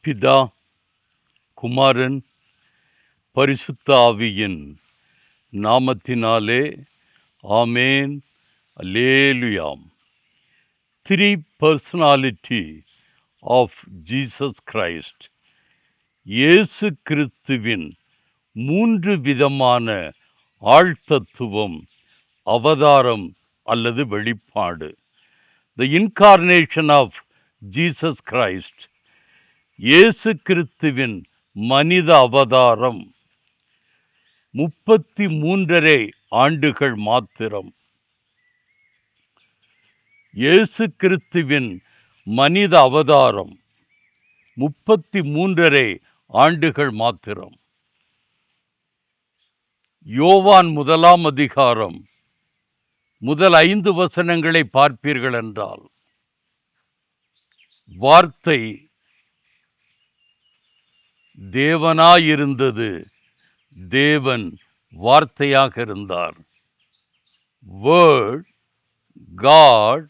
பிதா, குமாரன், பரிசுத்த ஆவியின் நாமத்தினாலே ஆமேன். அல்லேலுயாம். Three personality of Jesus Christ. இயேசு கிறிஸ்துவின் மூன்று விதமான ஆழ்தத்துவம், அவதாரம் அல்லது வெளிப்பாடு. The incarnation of Jesus Christ. இயேசு கிறிஸ்துவின் மனித அவதாரம் 33 ஆண்டுகள் மாத்திரம். இயேசு கிறிஸ்துவின் மனித அவதாரம் 33 ஆண்டுகள் மாத்திரம். யோவான் 1 அதிகாரம் முதல் 5 வசனங்களை பார்ப்பீர்கள் என்றால், வார்த்தை தேவனாயிருந்தது, தேவன் வார்த்தையாக இருந்தார். Word, God,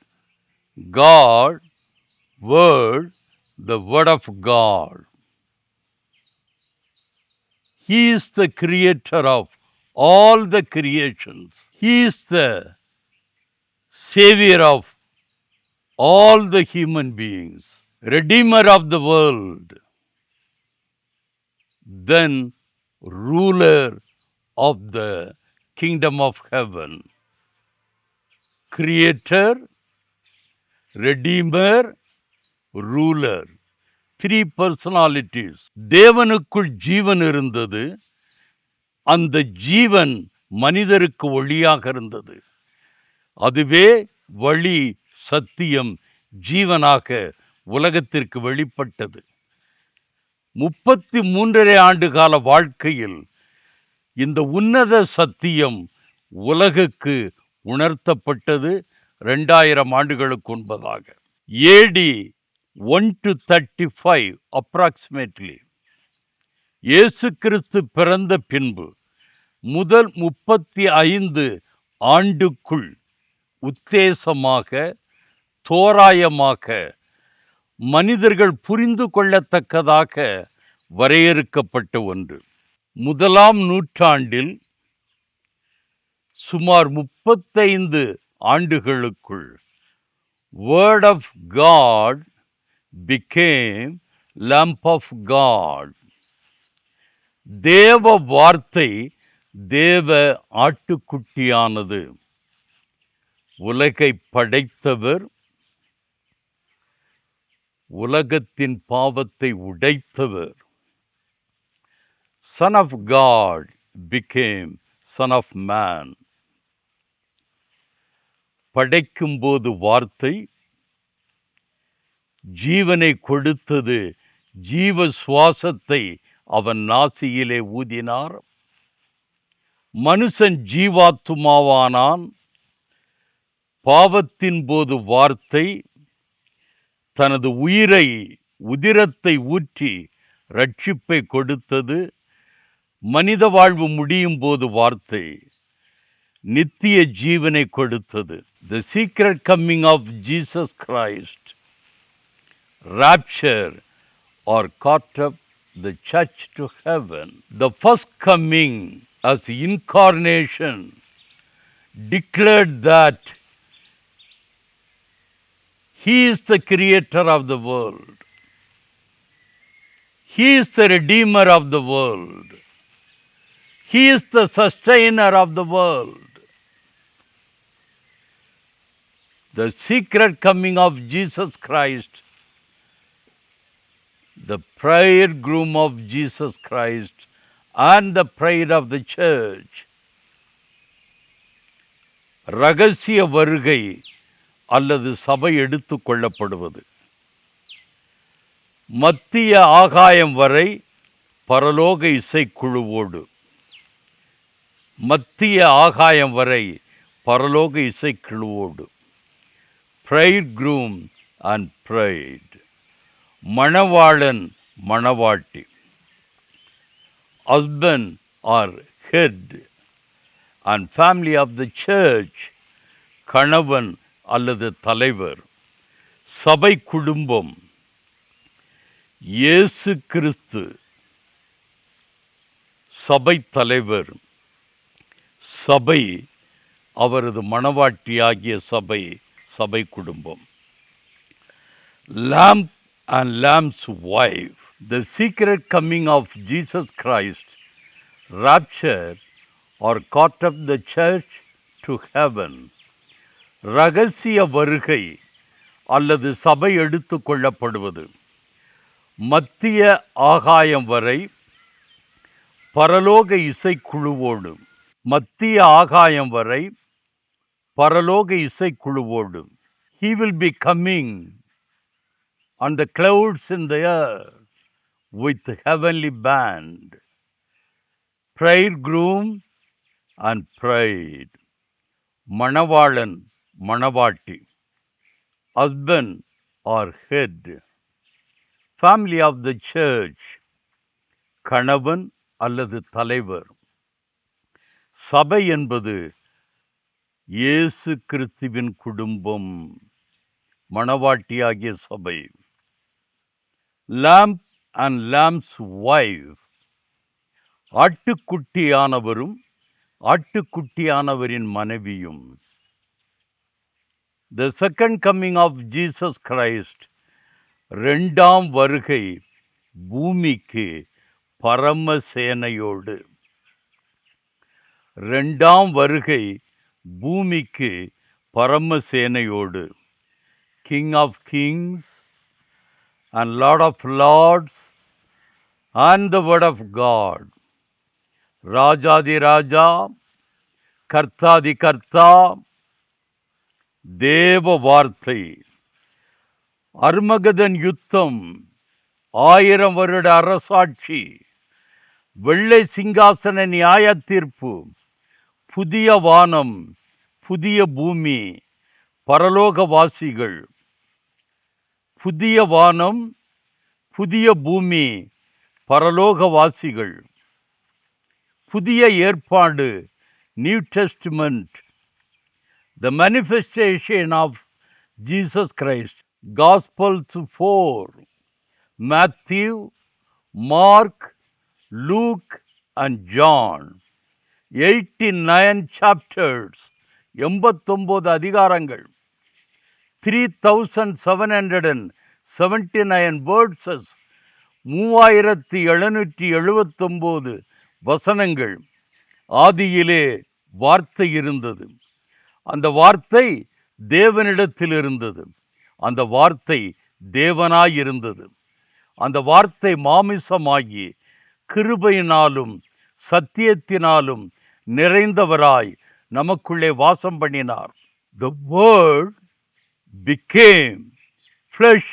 God, Word, the Word of God. He is the creator of all the creations. He is the savior of all the human beings, redeemer of the world, then ruler of the kingdom of heaven. Creator, redeemer, ruler. 3 personalities. தேவனுக்குள் ஜீவன் இருந்தது. அந்த ஜீவன் மனிதருக்கு ஒளியாக இருந்தது. அதுவே வழி, சத்தியம், ஜீவனாக உலகத்திற்கு வெளிப்பட்டது. 33 ஆண்டு கால வாழ்க்கையில் இந்த உன்னத சத்தியம் உலகுக்கு உணர்த்தப்பட்டது 2000 ஆண்டுகளுக்கு முன்பதாக. AD 1 to 35 approximately. இயேசு கிறிஸ்து பிறந்த பின்பு முதல் 35 ஆண்டுக்குள் உத்தேசமாக, தோராயமாக, மனிதர்கள் புரிந்து கொள்ளத்தக்கதாக வரையறுக்கப்பட்ட ஒன்று. 1ஆம் நூற்றாண்டில் சுமார் 35 ஆண்டுகளுக்குள் Word of God became Lamb of God. தேவ வார்த்தை தேவ ஆட்டுக்குட்டியானது. உலகை படைத்தவர், உலகத்தின் பாவத்தை உடைத்தவர். Son of God became Son of Man. படைக்கும்போது வார்த்தை ஜீவனை கொடுத்தது. ஜீவ சுவாசத்தை அவன் நாசியிலே ஊதினார். மனுஷன் ஜீவாத்துமாவானான். பாவத்தின் போது வார்த்தை தனது உயிரை, உதிரத்தை ஊற்றி ரட்சிப்பை கொடுத்தது. மனித வாழ்வு முடியும் போது வார்த்தை நித்திய ஜீவனை கொடுத்தது. The secret coming of Jesus Christ, rapture or caught up the church to heaven. The first coming as incarnation declared that He is the creator of the world. He is the redeemer of the world. He is the sustainer of the world. The secret coming of Jesus Christ, the bridegroom of Jesus Christ and the bride of the church. ரகசிய வருகை அல்லது சபை எடுத்துக் கொள்ளப்படுவது. மத்திய ஆகாயம் வரை பரலோக இசைக்குழுவோடு, மத்திய ஆகாயம் வரை பரலோக இசைக்குழுவோடு. bridegroom and bride, மணவாளன், மணவாட்டி. husband or head and family of the church, கணவன் அல்லது தலைவர். சபை குடும்பம். இயேசு கிறிஸ்து சபை தலைவர். சபை அவரது மணவாட்டியாகிய சபை, சபை குடும்பம். Lamb and Lamb's wife. The secret coming of Jesus Christ, rapture or caught up the church to heaven. ரகசிய வருகை அல்லது சபை எடுத்து கொள்ளப்படுவது மத்திய ஆகாயம் வரை பரலோக இசைக்குழுவோடு, மத்திய ஆகாயம் வரை பரலோக இசைக்குழுவோடு. He will be coming on the clouds in the air with heavenly band, bridegroom and bride. மணவாளன் மணவாட்டி, husband or head. Family of the church, கணவன் அல்லது தலைவர். சபை என்பது இயேசு கிறிஸ்துவின் குடும்பம், மணவாட்டியாகிய சபை. Lamb and Lamb's wife. ஆட்டுக்குட்டியானவரும் ஆட்டுக்குட்டியானவரின் மனைவியும். The second coming of Jesus Christ, இரண்டாம் வருகை பூமிக்கு பரமசேனையோடு. இரண்டாம் வருகை பூமிக்கு பரமசேனையோடு. King of kings and Lord of lords and the word of God. ராஜாதி ராஜா, கர்த்தாதி கர்த்தா, தேவ வார்த்தை. அர்மகதன் யுத்தம், 1000 வருட அரசாட்சி, வெள்ளை சிங்காசன நியாய தீர்ப்பு, புதிய வானம், புதிய பூமி, பரலோகவாசிகள். புதிய வானம், புதிய பூமி, பரலோகவாசிகள். புதிய ஏற்பாடு, new testament. The manifestation of Jesus Christ. Gospels 4, Matthew, Mark, Luke and John. 89 chapters, 89 அதிகாரங்கள். 3779 verses, 3779 வசனங்கள். ஆதியிலே வார்த்தை இருந்தது, அந்த வார்த்தை தேவனிடத்தில் இருந்தது, அந்த வார்த்தை தேவனாயிருந்தது, அந்த வார்த்தை மாமிசமாகி கிருபையினாலும் சத்தியத்தினாலும் நிறைந்தவராய் நமக்குள்ளே வாசம் பண்ணினார். The word became flesh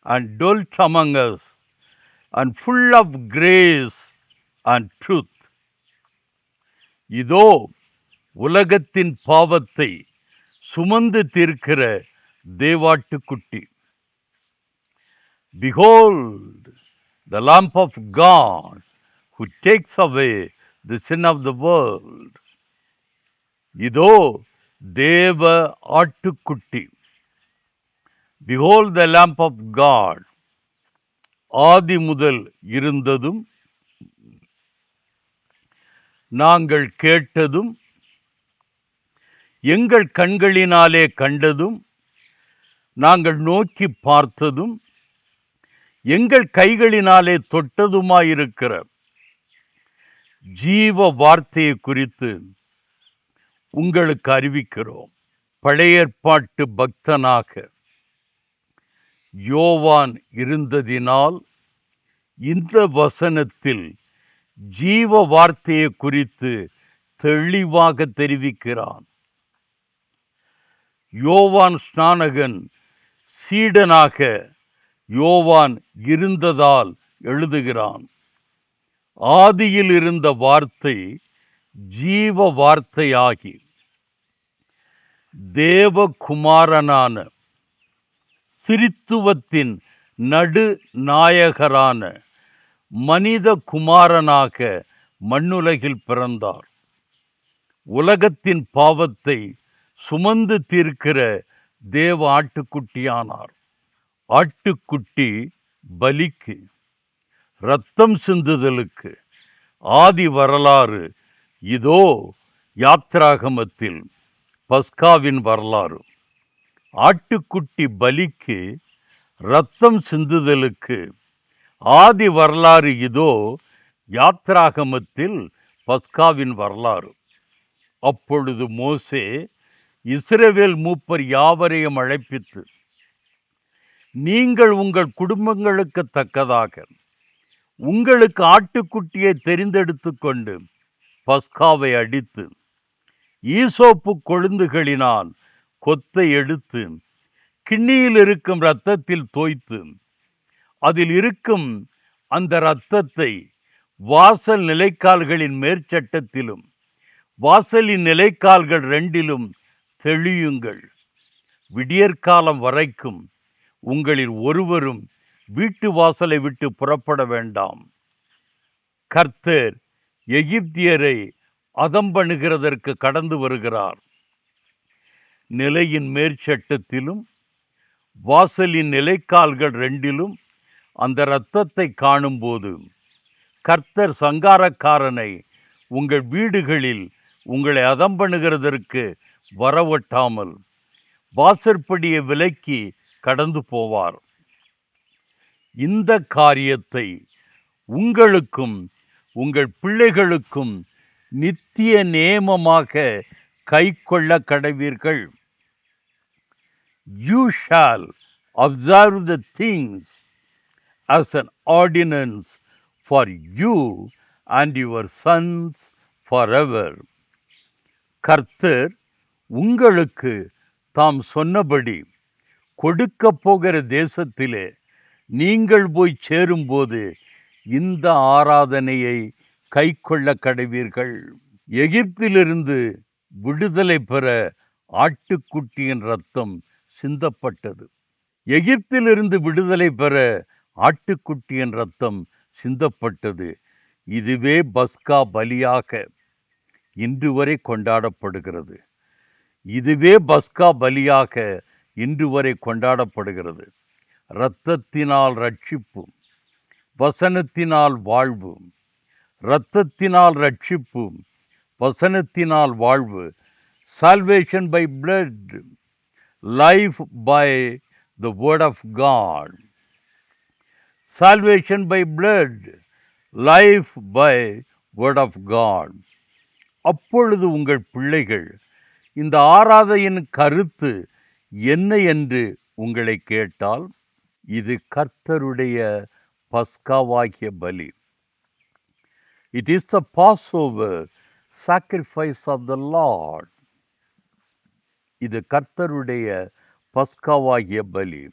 and dwelt among us, and full of grace and truth. இதோ உலகத்தின் பாவத்தை சுமந்து தீர்க்கிற தேவாட்டுக்குட்டி. Behold the Lamb of God who takes away the sin of the world. இதோ தேவ ஆட்டுக்குட்டி. Behold the Lamb of God. ஆதி முதல் இருந்ததும் நாங்கள் கேட்டதும் எங்கள் கண்களினாலே கண்டதும் நாங்கள் நோக்கி பார்த்ததும் எங்கள் கைகளினாலே தொட்டதுமாயிருக்கிற ஜீவ வார்த்தையை குறித்து உங்களுக்கு அறிவிக்கிறோம். பழைய ஏற்பாட்டு பக்தனாக யோவான் இருந்ததினால் இந்த வசனத்தில் ஜீவ வார்த்தையை குறித்து தெளிவாக தெரிவிக்கிறான். யோவான் ஸ்நானகன் சீடனாக யோவான் இருந்ததால் எழுதுகிறான். ஆதியில் இருந்த வார்த்தை ஜீவ வார்த்தையாகி தேவகுமாரனான திரித்துவத்தின் நடுநாயகரான மனித குமாரனாக மண்ணுலகில் பிறந்தார். உலகத்தின் பாவத்தை சுமந்து தீர்க்கிற தேவ ஆட்டுக்குட்டியானார். ஆட்டுக்குட்டி பலிக்கு, இரத்தம் சிந்துதலுக்கு ஆதி வரலாறு இதோ யாத்ராகமத்தில் பஸ்காவின் வரலாறு. ஆட்டுக்குட்டி பலிக்கு, இரத்தம் சிந்துதலுக்கு ஆதி வரலாறு இதோ யாத்ராகமத்தில் பஸ்காவின் வரலாறு. அப்பொழுது மோசே இஸ்ரவேல் மூப்பர் யாவரையும் அழைப்பித்து, நீங்கள் உங்கள் குடும்பங்களுக்கு தக்கதாக உங்களுக்கு ஆட்டுக்குட்டியை தெரிந்தெடுத்து கொண்டு பஸ்காவை அடித்து ஈசோப்பு கொழுந்துகளினால் கொத்தை எடுத்து கிண்ணியில் இருக்கும் இரத்தத்தில் தோய்த்து அதில் இருக்கும் அந்த இரத்தத்தை வாசல் நிலைக்கால்களின் மேற்சட்டத்திலும் வாசலின் நிலைக்கால்கள் 2லும் தெளியுங்கள். விடியற்காலம் வரைக்கும் உங்களில் ஒருவரும் வீட்டு வாசலை விட்டு புறப்பட வேண்டாம். கர்த்தர் எகிப்தியரை அதம்பண்ணுகிறதற்கு கடந்து வருகிறார். நிலையின் மேற்சட்டத்திலும் வாசலின் நிலைக்கால்கள் 2லும் அந்த இரத்தத்தை காணும்போது கர்த்தர் சங்காரக்காரனை உங்கள் வீடுகளில் உங்களை அதம்பண்ணுகிறதற்கு வரவட்டாமல் வாசற்படியை விலக்கி கடந்து போவார். இந்த காரியத்தை உங்களுக்கும் உங்கள் பிள்ளைகளுக்கும் நித்திய நேமமாக கைக்கொள்ள கடவீர்கள். You shall observe the things as an ordinance for you and your sons forever. கர்த்தர் உங்களுக்கு தாம் சொன்னபடி கொடுக்க போகிற தேசத்திலே நீங்கள் போய் சேரும்போது இந்த ஆராதனையை கைக்கொள்ள கடவீர்கள். எகிப்திலிருந்து விடுதலை பெற ஆட்டுக்குட்டியின் இரத்தம் சிந்தப்பட்டது. எகிப்திலிருந்து விடுதலை பெற ஆட்டுக்குட்டியின் இரத்தம் சிந்தப்பட்டது. இதுவே பஸ்கா பலியாக இன்று வரை கொண்டாடப்படுகிறது. இதுவே பஸ்கா பலியாக இன்று வரை கொண்டாடப்படுகிறது. இரத்தத்தினால் ரட்சிப்பு, வசனத்தினால் வாழ்வு. இரத்தத்தினால் ரட்சிப்பு, வசனத்தினால் வாழ்வு. Salvation by blood, life by the word of God. Salvation by blood, life by word of God. அப்பொழுது உங்கள் பிள்ளைகள் இந்த ஆராதனையின் கருத்து என்ன என்று உங்களை கேட்டால், இது கர்த்தருடைய பஸ்காவாகிய பலி. It is the Passover sacrifice of the Lord. இது கர்த்தருடைய பஸ்காவாகிய பலி.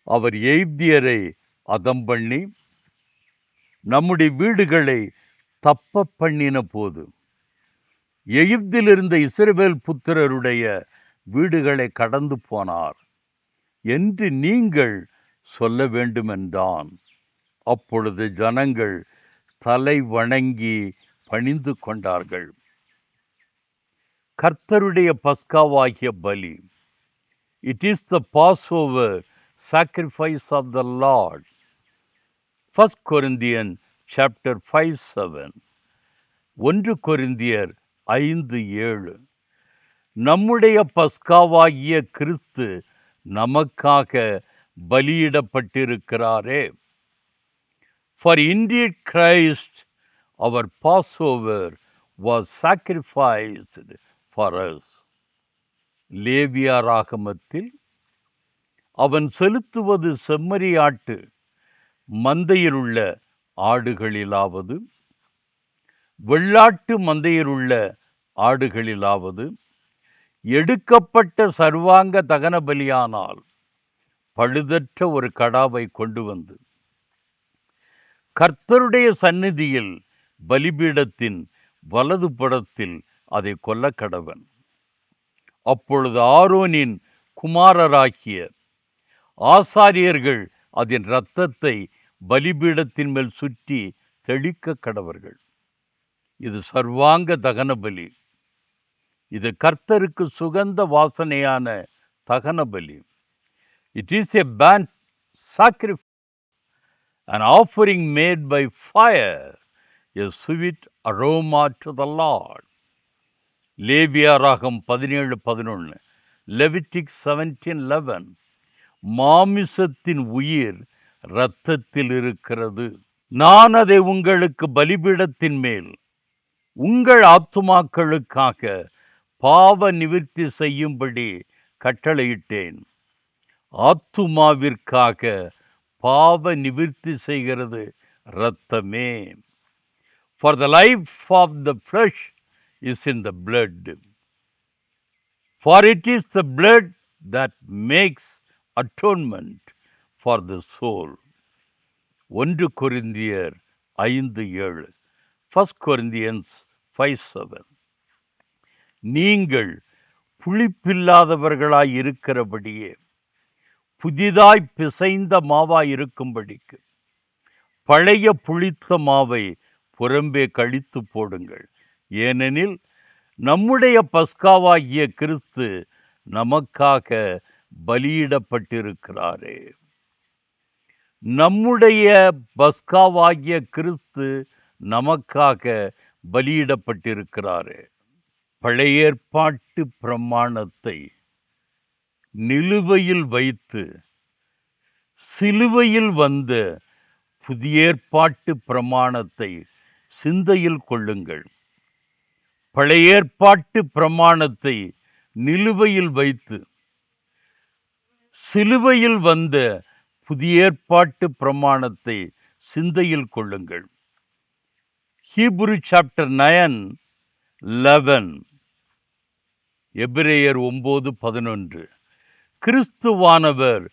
அவர் எகிப்தியரை அதம்பண்ணி நம்முடைய வீடுகளை தப்ப பண்ணின போது எகிப்திலிருந்த இஸ்ரவேல் புத்திரருடைய வீடுகளை கடந்து போனார் என்று நீங்கள் சொல்ல வேண்டுமென்றான். அப்பொழுது ஜனங்கள் தலை வணங்கி பணிந்து கொண்டார்கள். கர்த்தருடைய பஸ்காவாகிய பலி. It is the Passover sacrifice of the Lord. 1 Corinthians chapter 5:7. 1 கொரிந்தியர் 5:7. நம்முடைய பஸ்காவாகிய கிறிஸ்து நமக்காக பலியிடப்பட்டிருக்கிறாரே. For indeed Christ, our Passover, was sacrificed for us. லேவியராகமத்தில் அவன் செலுத்துவது செம்மறியாட்டு மந்தையிலுள்ள ஆடுகளிலாவது வெள்ளாட்டு மந்தையிலுள்ள ஆடுகளிலாவது எடுக்கப்பட்ட சர்வாங்க தகன பலியானால் பழுதற்ற ஒரு கடாவை கொண்டு வந்து கர்த்தருடைய சந்நிதியில் பலிபீடத்தின் வலது புறத்தில் அதை கொல்ல கடவன். அப்பொழுது ஆரோனின் குமாரராகிய ஆசாரியர்கள் அதன் இரத்தத்தை பலிபீடத்தின் மேல் சுற்றி தெளிக்க கடவர்கள். இது சர்வாங்க தகன பலி. இது கர்த்தருக்கு சுகந்த வாசனையான தகன பலி. It is a burnt sacrifice an offering made by fire, a sweet aroma to the Lord. லேவியராகம் 17:11, லெவிட்டிக் 17:11. மாமிசத்தின் உயிர் இரத்தத்தில் இருக்கிறது. நான் அதை உங்களுக்கு பலிபீடத்தின் மேல் உங்கள் ஆத்துமாக்களுக்காக பாவ நிவிர்த்தி செய்யும்படி கட்டளையிட்டேன். ஆத்துமாவிற்காக பாவ நிவிர்த்தி செய்கிறது இரத்தமே. For the life of the flesh is in the blood. For it is the blood that makes atonement for the soul. 1 கொரிந்தியர் 5:7, 1 Corinthians 5:7. நீங்கள் புளிப்பில்லாதவர்களாய் இருக்கிறபடியே புதிதாய் பிசைந்த மாவாய் இருக்கும்படிக்கு பழைய புளித்த மாவை புறம்பே கழித்து போடுங்கள். ஏனெனில் நம்முடைய பஸ்காவாகிய கிறிஸ்து நமக்காக பலியிடப்பட்டிருக்கிறாரே. நம்முடைய பஸ்காவாகிய கிறிஸ்து நமக்காக பலியிடப்பட்டிருக்கிறாரே. பழைய ஏற்பாட்டு பிரமாணத்தை நிலுவையில் வைத்து சிலுவையில் வந்த புதிய ஏற்பாட்டு பிரமாணத்தை சிந்தையில் கொள்ளுங்கள். பழைய ஏற்பாட்டு பிரமாணத்தை நிலுவையில் வைத்து சிலுவையில் வந்த புதிய ஏற்பாட்டு பிரமாணத்தை சிந்தையில் கொள்ளுங்கள். ஹீப்ரு சாப்டர் 9:11, எபிரேயர் 9:11. கிறிஸ்துவானவர்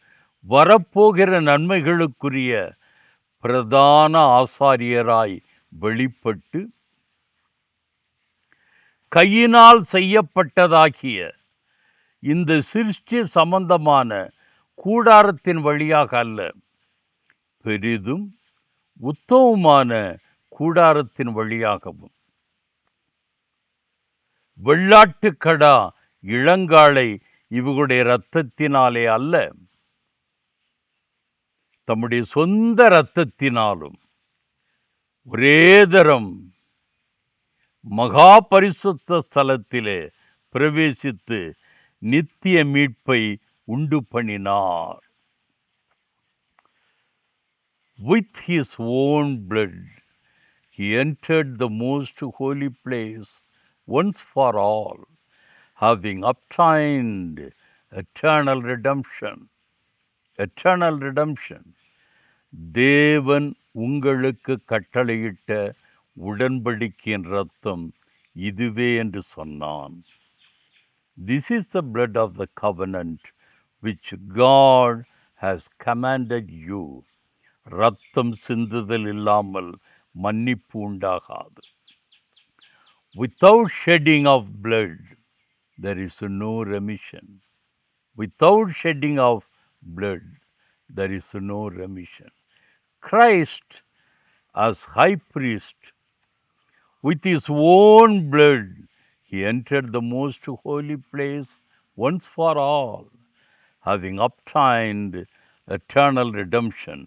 வரப்போகிற நன்மைகளுக்குரிய பிரதான ஆசாரியராய் வெளிப்பட்டு கையினால் செய்யப்பட்டதாகிய இந்த சிருஷ்டி சம்பந்தமான கூடாரத்தின் வழியாக அல்ல, பெரிதும் உத்தமமான கூடாரத்தின் வழியாகவும் வெள்ளாட்டுக்கடா இளங்காளை இவர்களுடைய இரத்தத்தினாலே அல்ல, தம்முடைய சொந்த இரத்தத்தினாலும் ஒரே தரம் மகா பரிசுத்த ஸ்தலத்திலே பிரவேசித்து நித்திய மீட்பை உண்டு பண்ணினார். With his own blood he entered the most holy place once for all, having obtained eternal redemption. Eternal redemption. தேவன் உங்களுக்கு கட்டளையிட்ட உடன்படிக்கையின் இரத்தம் இதுவே என்று சொன்னான். This is the blood of the covenant which God has commanded you. இரத்தம் சிந்துதல் இல்லாமல் மன்னிப்பு உண்டாகாது. Without shedding of blood there is no remission. Without shedding of blood there is no remission. Christ as high priest, with his own blood he entered the most holy place once for all, having obtained eternal redemption.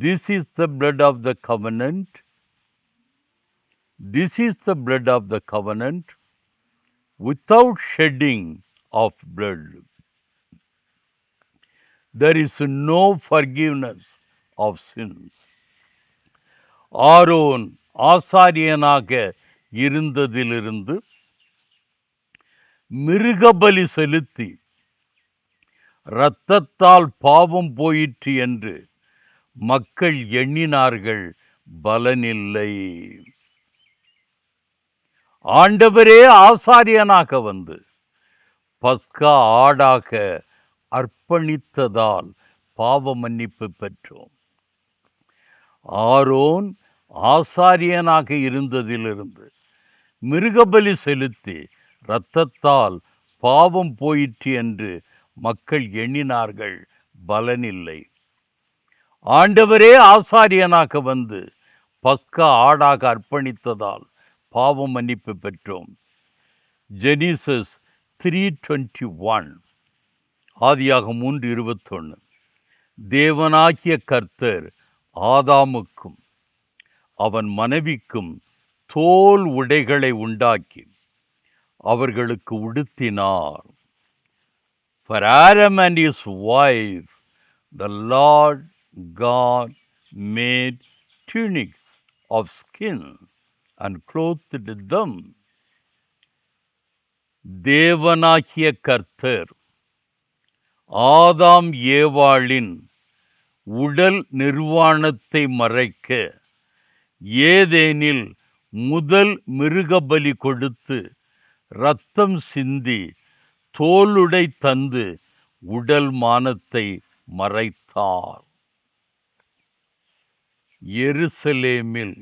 This is the blood of the covenant. This is the blood of the covenant. Without shedding of blood there is no forgiveness of sins. Aaron ஆசாரியனாக இருந்ததிலிருந்து மிருகபலி செலுத்தி இரத்தத்தால் பாவம் போயிற்று என்று மக்கள் எண்ணினார்கள், பலனில்லை. ஆண்டவரே ஆசாரியனாக வந்து பஸ்கா ஆடாக அர்ப்பணித்ததால் பாவ மன்னிப்பு பெற்றோம். ஆரோன் ஆசாரியனாக இருந்ததிலிருந்து மிருகபலி செலுத்தி இரத்தத்தால் பாவம் போயிற்று என்று மக்கள் எண்ணினார்கள், பலனில்லை. ஆண்டவரே ஆசாரியனாக வந்து பஸ்கா ஆடாக அர்ப்பணித்ததால் பாவம் மன்னிப்பு பெற்றோம். ஜெனிசஸ் 3:21, ஆதியாகமம் 3:21. தேவனாகிய கர்த்தர் ஆதாமுக்கும் அவன் மனைவிக்கும் தோல் உடைகளை உண்டாக்கி அவர்களுக்கு உடுத்தினார். For Adam and his wife, the Lord God made tunics of skin and clothed them. தேவனாகிய கர்த்தர் ஆதாம் ஏவாளின் உடல் நிர்வாணத்தை மறைக்க ஏதேனில் முதல் மிருகபலி கொடுத்து இரத்தம் சிந்தி தோலுடை தந்து உடல் மானத்தை மறைத்தார். எருசலேமில்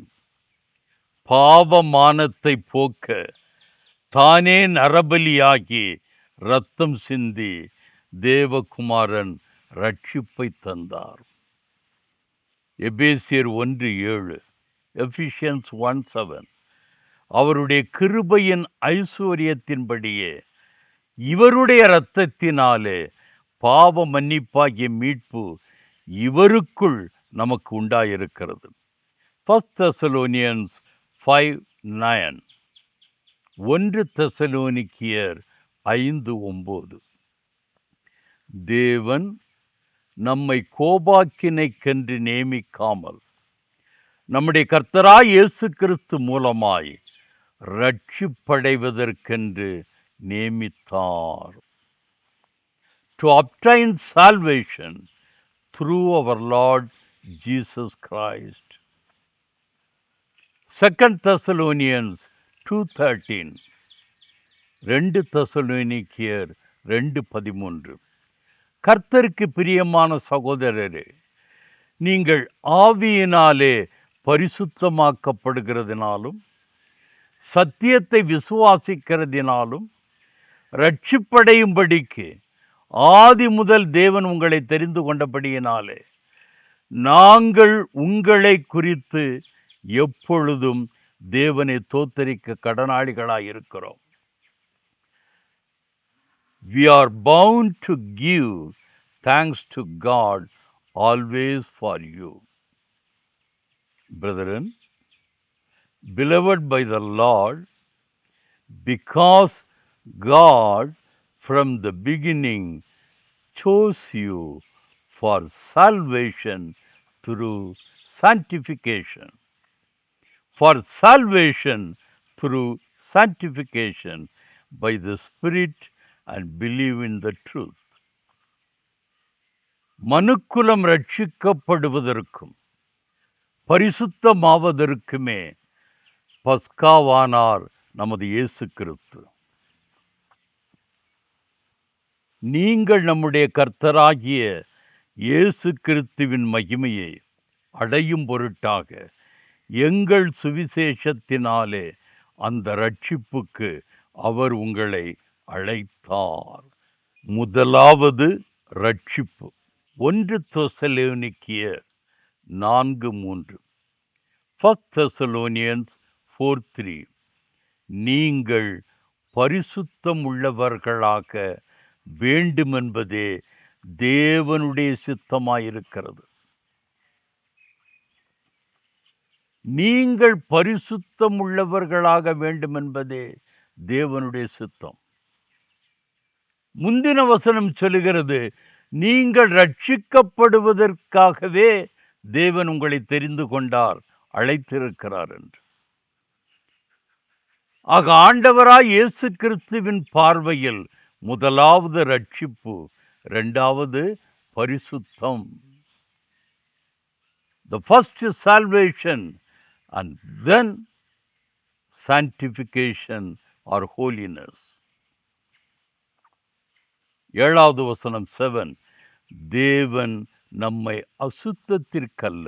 பாவமானத்தை போக்க தானே நரபலியாகி இரத்தம் சிந்தி தேவகுமாரன் ரட்சிப்பை தந்தார். எபேசியர் 1:7, எபிசியன்ஸ் 1:7. அவருடைய கிருபையின் ஐஸ்வர்யத்தின்படியே இவருடைய இரத்தத்தினாலே பாவ மன்னிப்பாகிய மீட்பு இவருக்குள் நமக்கு உண்டாயிருக்கிறது. 1 Thessalonians 5:9, 1 தெசலோனிக்கேயர் 5:9. தேவன் நம்மை கோபாக்கினைக்கென்று நியமிக்காமல் நம்முடைய கர்த்தராய் இயேசு கிறிஸ்து மூலமாய் ரட்சிப்படைவதற்கென்று நியமித்தார். To obtain salvation through our Lord Jesus Christ. 2 Thessalonians 2:13, 2 தெசலோனிக்கேயர் 2:13. கர்த்தருக்கு பிரியமான சகோதரரே, நீங்கள் ஆவியினாலே பரிசுத்தமாக்கப்படுகிறதினாலும் சத்தியத்தை விசுவாசிக்கிறதினாலும் ரட்சிப்படையும்படிக்கு ஆதி முதல் தேவன் உங்களை தெரிந்து கொண்டபடியினாலே நாங்கள் உங்களை குறித்து எப்பொழுதும் தேவனை தோத்தரிக்க கடனாளிகளாயிருக்கிறோம். We are bound to give thanks to God always for you. Brethren, beloved by the Lord, because God from the beginning chose you for salvation through sanctification. For salvation through sanctification by the Spirit and believe in the truth. மனுக்குலம் ரட்சிக்கப்படுவதற்கும் பரிசுத்தமாவதற்குமே பஸ்காவானார் நமது இயேசு கிறிஸ்து. நீங்கள் நம்முடைய கர்த்தராகிய இயேசு கிறிஸ்துவின் மகிமையை அடையும் பொருட்டாக எங்கள் சுவிசேஷத்தினாலே அந்த ரட்சிப்புக்கு அவர் உங்களை அழைத்தார். முதலாவது ரட்சிப்பு. 1 தெசலோனிக்கேயர் 4:3, 1 Thessalonians 4:3. நீங்கள் பரிசுத்தம் உள்ளவர்களாக வேண்டுமென்பதே தேவனுடைய சித்தமாயிருக்கிறது. நீங்கள் பரிசுத்தம் உள்ளவர்களாக வேண்டுமென்பதே தேவனுடைய சித்தம். முந்தின வசனம் சொல்லுகிறது, நீங்கள் ரட்சிக்கப்படுவதற்காகவே தேவன் உங்களை தெரிந்து கொண்டார், அழைத்திருக்கிறார் என்று. ஆக ஆண்டவராய் இயேசு கிறிஸ்துவின் பார்வையில் முதலாவது ரட்சிப்பு, இரண்டாவது பரிசுத்தம். The first is salvation and then sanctification or holiness. 7வது வசனம் 7, தேவன் நம்மை அசுத்தத்திற்கல்ல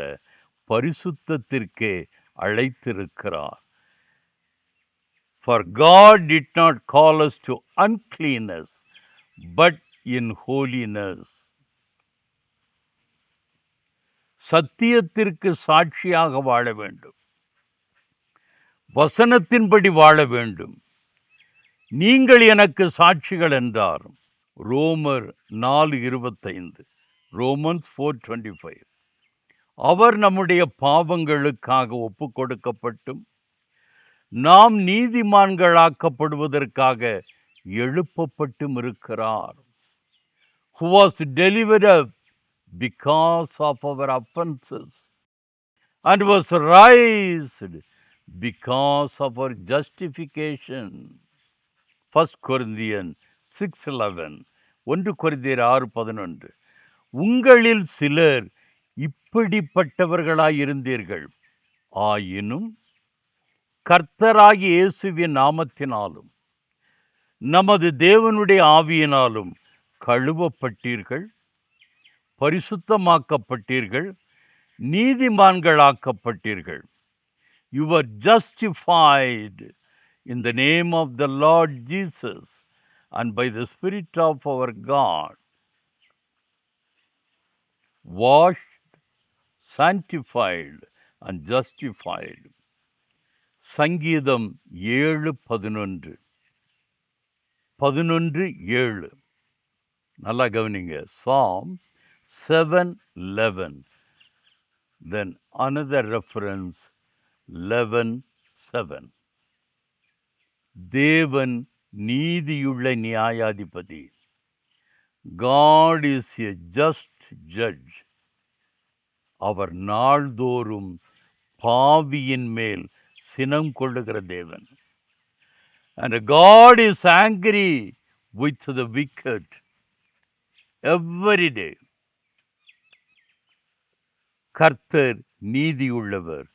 பரிசுத்தத்திற்கே அழைத்திருக்கிறார். For God did not call us to uncleanness, but in holiness. சத்தியத்திற்கு சாட்சியாக வாழ வேண்டும், வசனத்தின்படி வாழ வேண்டும். நீங்கள் எனக்கு சாட்சிகள் என்றார். ரோமர் 4:25, Romans 4:25. அவர் நம்முடைய பாவங்களுக்காக ஒப்பு கொடுக்கப்பட்டும் நாம் நீதிமான்களாக்கப்படுவதற்காக எழுப்பப்பட்டும் இருக்கிறார். Who was delivered up because of our offenses and was raised because of our justification. 1 Corinthians 6:11. 1 கொரிந்தியர் 6:11. உங்களில் சிலர் இப்படிப்பட்டவர்களாயிருந்தீர்கள். ஆயினும் கர்த்தராகிய இயேசுவின் நாமத்தினாலும் நமது தேவனுடைய ஆவியினாலும் கழுவப்பட்டீர்கள், பரிசுத்தமாக்கப்பட்டீர்கள், நீதிமான்களாக்கப்பட்டீர்கள். You were justified in the name of the Lord Jesus and by the Spirit of our God, washed, sanctified and justified. சங்கீதம் 7:11. 11:7. நல்லா கவனிங்க. Psalm 7:11. Then another reference 11:7. தேவன் நீதியுள்ள நியாயாதிபதி. God is a just judge. அவர் நாள்தோறும் பாவியின் மேல் சினம் கொள்ளுகிற தேவன். And God is angry with the wicked every day. கர்த்தர் நீதியுள்ளவர்.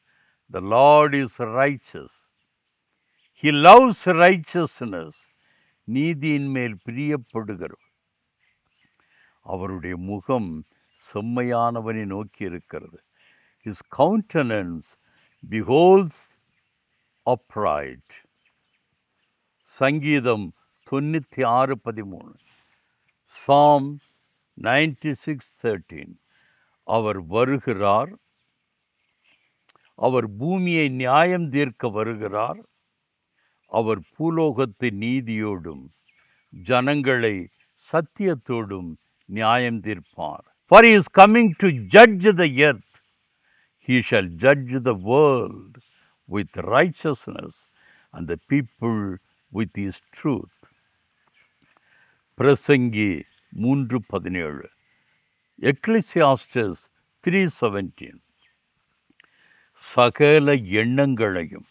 The Lord is righteous. He loves righteousness. நீதியின் மேல் பிரியப்படுகிறவர். அவருடைய முகம் செம்மையானவனை நோக்கி இருக்கிறது. His countenance beholds upright. சங்கீதம் 96:13. Psalm 96:13. அவர் வருகிறார், அவர் பூமியை நியாயம் தீர்க்க வருகிறார், அவர் பூலோகத்தை நீதியோடும் ஜனங்களை சத்தியத்தோடும் நியாயம் தீர்ப்பார். For he is coming to judge the earth. He shall judge the world with righteousness and the people with his truth. பிரசங்கி 3:17. Ecclesiastes 3:17. சகல எண்ணங்களையும்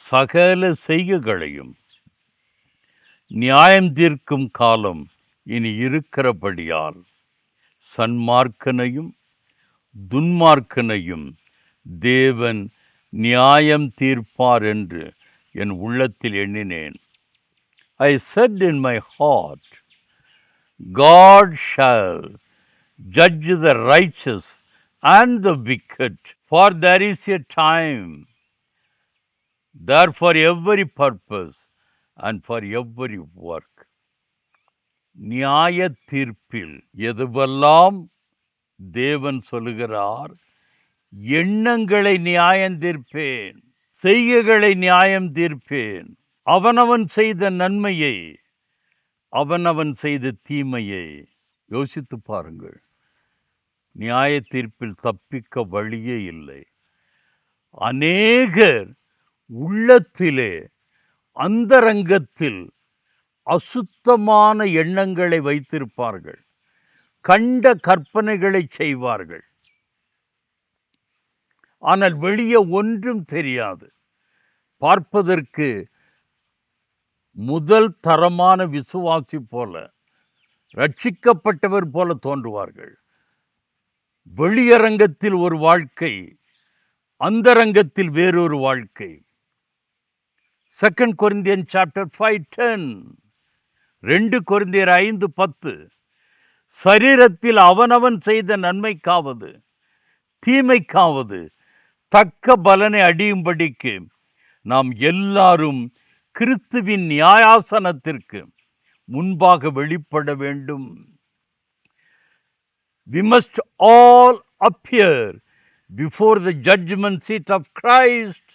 சகல செய்கைகளையும் நியாயம் தீர்க்கும் காலம் இனி இருக்கிறபடியால் சன்மார்க்கனையும் துன்மார்க்கனையும் தேவன் நியாயம் தீர்ப்பார் என்று என் உள்ளத்தில் எண்ணினேன். I said in my heart, God shall judge the righteous and the wicked, for there is a time there for every purpose and for every work. நியாய தீர்ப்பில் எதுவெல்லாம் தேவன் சொல்லுகிறார், எண்ணங்களை நியாயம் தீர்ப்பேன், செய்கைகளை நியாயம் தீர்ப்பேன், அவனவன் செய்த நன்மையை அவனவன் செய்த தீமையை யோசித்து பாருங்கள். நியாய தீர்ப்பில் தப்பிக்க வழியே இல்லை. அநேகர் உள்ளத்திலே அந்தரங்கத்தில் அசுத்தமான எண்ணங்களை வைத்திருப்பார்கள், கண்ட கற்பனைகளை செய்வார்கள். ஆனால் வெளியே ஒன்றும் தெரியாது. பார்ப்பதற்கு முதல் தரமான விசுவாசி போல, ரட்சிக்கப்பட்டவர் போல தோன்றுவார்கள். வெளியரங்கத்தில் ஒரு வாழ்க்கை, அந்தரங்கத்தில் வேறொரு வாழ்க்கை. 2 Corinthians chapter 5:10. 2 கொரிந்தியர் 5:10. சரீரத்தில் அவனவன் செய்த நன்மைக்காவது தீமைக்காவது தக்க பலனை அடையும்படிக்கு நாம் எல்லாரும் கிறிஸ்துவின் நியாயாசனத்திற்கு முன்பாக வெளிப்பட வேண்டும். We must all appear before the judgment seat of Christ,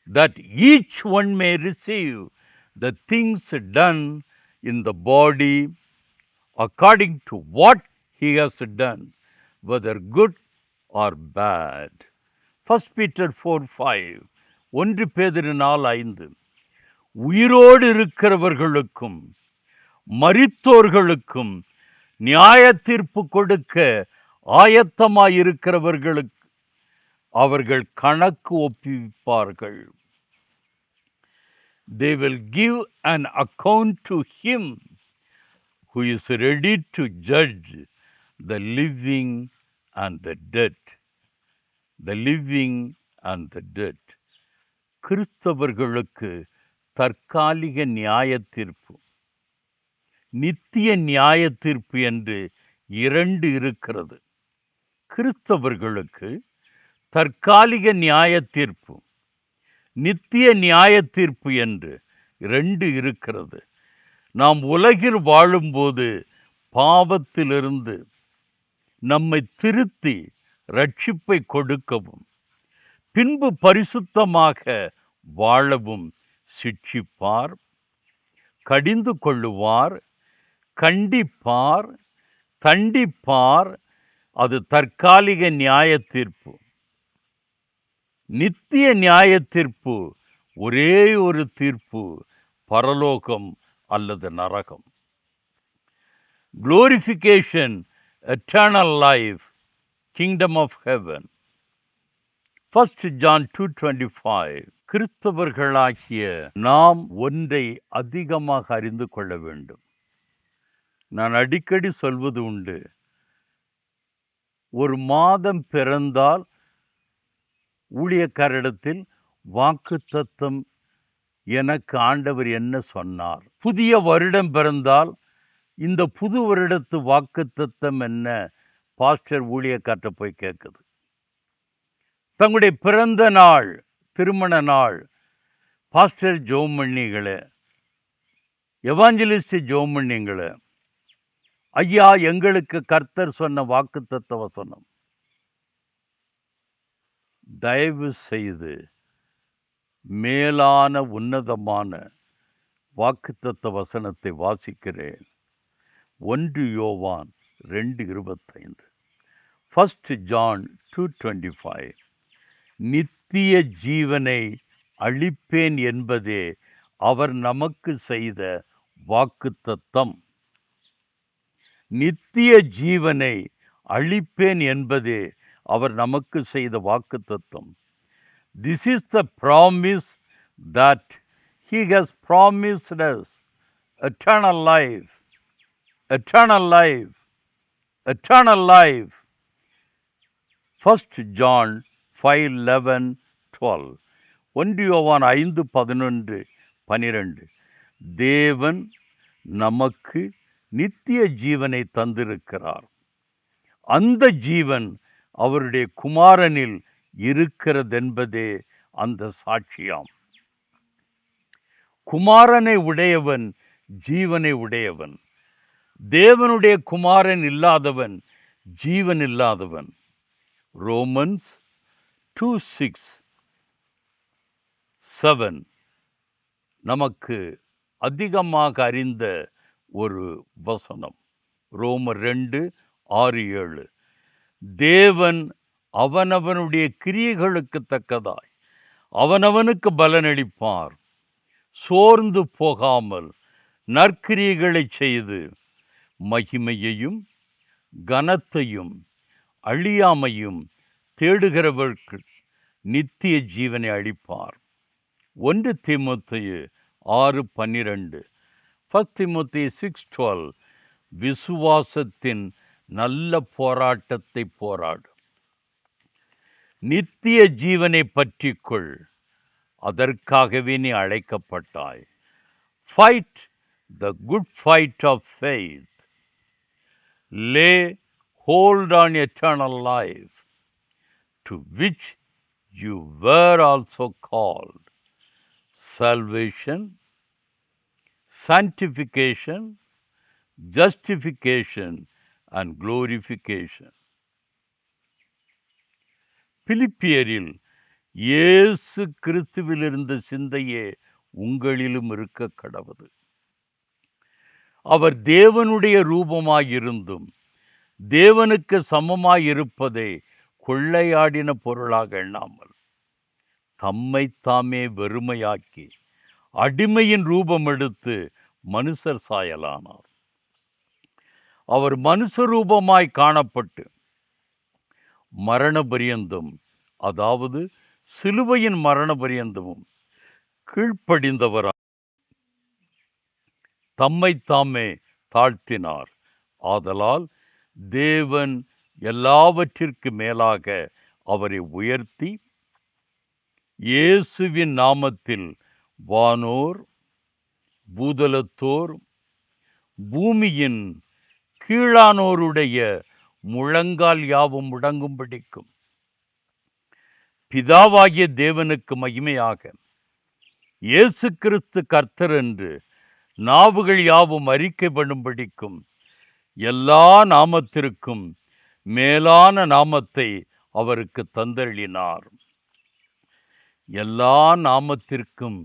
that each one may receive the things done in the body according to what he has done. whether good or bad. 1 Peter 4:5, 1 பேதுரு 4:5, உயிரோடு இருக்கிறவர்களுக்கும் மரித்தோர்களுக்கும் நியாய தீர்ப்பு கொடுக்க ஆயத்தமாயிருக்கிறவர்களுக்கு அவர்கள் கணக்கு ஒப்புவிப்பார்கள். They will give an account to him who is ready to judge the living and the dead. The living and the dead. கிறிஸ்தவர்களுக்கு தற்காலிக நியாய தீர்ப்பு, நித்திய நியாய தீர்ப்பு என்று 2 இருக்கிறது. கிறிஸ்தவர்களுக்கு தற்காலிக நியாய தீர்ப்பு, நித்திய நியாய தீர்ப்பு என்று 2 இருக்கிறது. நாம் உலகில் வாழும்போது பாவத்திலிருந்து நம்மை திருத்தி ரட்சிப்பை கொடுக்கவும் பின்பு பரிசுத்தமாக வாழவும் சிட்சிப்பார், கடிந்து கொள்ளுவார், கண்டிப்பார், தண்டிப்பார். அது தற்காலிக நியாய தீர்ப்பு. நித்திய நியாய தீர்ப்பு ஒரே ஒரு தீர்ப்பு, பரலோகம் அல்லது நரகம். Glorification, eternal life, kingdom of heaven. 1 John 2:25. கிறிஸ்தவர்களாகிய நாம் ஒன்றை அதிகமாக அறிந்து கொள்ள வேண்டும். நான் அடிக்கடி சொல்வது உண்டு, ஒரு மாதம் பிறந்தால் ஊழியக்காரிடத்தில் வாக்குத்தத்தம் எனக்கு ஆண்டவர் என்ன சொன்னார், புதிய வருடம் பிறந்தால் இந்த புது வருடத்து வாக்குத்தத்தம் என்ன பாஸ்டர் ஊழியக்கார்ட்ட போய் கேட்குது. தங்களுடைய பிறந்த நாள், திருமண நாள், பாஸ்டர் ஜெபம் பண்ணீங்களே, எவாஞ்சலிஸ்ட் ஜெபம் பண்ணீங்களே, ஐயா எங்களுக்கு கர்த்தர் சொன்ன வாக்குத்தத்த வசனம். தயவு செய்து மேலான உன்னதமான வாக்குத்தத்த வசனத்தை வாசிக்கிறேன். 1 யோவான் 2:25. 1 John 2:25. நித்திய ஜீவனை அளிப்பேன் என்பதே அவர் நமக்கு செய்த வாக்குத்தத்தம். நித்திய ஜீவனை அளிப்பேன் என்பதே அவர் நமக்கு செய்த வாக்குத்தத்தம். This is the promise that he has promised us, eternal life, eternal life, eternal life. 1 John 5:11-12. 1 யோவான் 5:11-12. தேவன் நமக்கு நித்திய ஜீவனை தந்திருக்கிறார். அந்த ஜீவன் அவருடைய குமாரனில் இருக்கிறதென்பதே அந்த சாட்சியாம். குமாரனை உடையவன் ஜீவனை உடையவன். தேவனுடைய குமாரன் இல்லாதவன் ஜீவன் இல்லாதவன். ரோமன்ஸ் 2:6-7 நமக்கு அதிகமாக அறிந்த ஒரு வசனம். ரோமர் 2:6-7. தேவன் அவனவனுடைய கிரியைகளுக்கு தக்கதாய் அவனவனுக்கு பலனளிப்பார். சோர்ந்து போகாமல் நற்கிரியைகளை செய்து மகிமையையும் கனத்தையும் அழியாமையும் தேடுகிறவர்களுக்கு நித்திய ஜீவனை அளிப்பார். 1 தீமோத்தேயு 6:12. 1 தீமோத்தேயு 6:12. விசுவாசத்தின் நல்ல போராட்டத்தை போராடு, நித்திய ஜீவனை பற்றிக்கொள், அதற்காகவே நீ அழைக்கப்பட்டாய். Fight the good fight of faith. Lay hold on eternal life, to which you were also called. Salvation, sanctification, justification and glorification. பிலிப்பியரில் இயேசு கிறிஸ்துவில் இருந்த சிந்தையே உங்களிலும் இருக்க கடவது. அவர் தேவனுடைய ரூபமாயிருந்தும் தேவனுக்கு சமமாயிருப்பதை கொள்ளையாடின பொருளாக எண்ணாமல் தம்மை தாமே வெறுமையாக்கி அடிமையின் ரூபம் எடுத்து மனுஷர் சாயலானார். அவர் மனுஷ ரூபமாய் காணப்பட்டு மரண பரியந்தம், அதாவது சிலுவையின் மரண பரியந்தமும் கீழ்ப்படிந்தவராய் தம்மை தாமே தாழ்த்தினார். ஆதலால் தேவன் எல்லாவற்றிற்கு மேலாக அவரை உயர்த்தி இயேசுவின் நாமத்தில் வானோர், பூதலத்தோர், பூமியின் கீழானோருடைய முழங்கால் யாவும் முடங்கும்படிக்கும் பிதாவாகிய தேவனுக்கு மகிமையாக இயேசு கிறிஸ்து கர்த்தர் என்று நாவுகள் யாவும் அறிக்கை பண்ணும்படிக்கும் எல்லா நாமத்திற்கும் மேலான நாமத்தை அவருக்கு தந்தருளினார். எல்லா நாமத்திற்கும்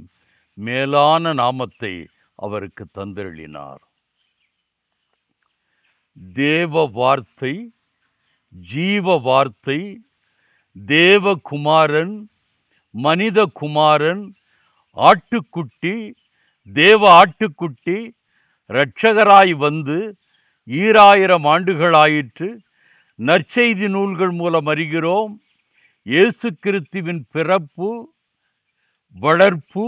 மேலான நாமத்தை அவருக்கு தந்தருளினார். தேவ வார்த்தை, ஜீவ வார்த்தை, தேவகுமாரன், மனித குமாரன், ஆட்டுக்குட்டி, தேவ ஆட்டுக்குட்டி இரட்சகராய் வந்து 2000 ஆண்டுகளாயிற்று. நற்செய்தி நூல்கள் மூலம் அறிகிறோம். இயேசு கிறிஸ்துவின் பிறப்பு, வளர்ப்பு,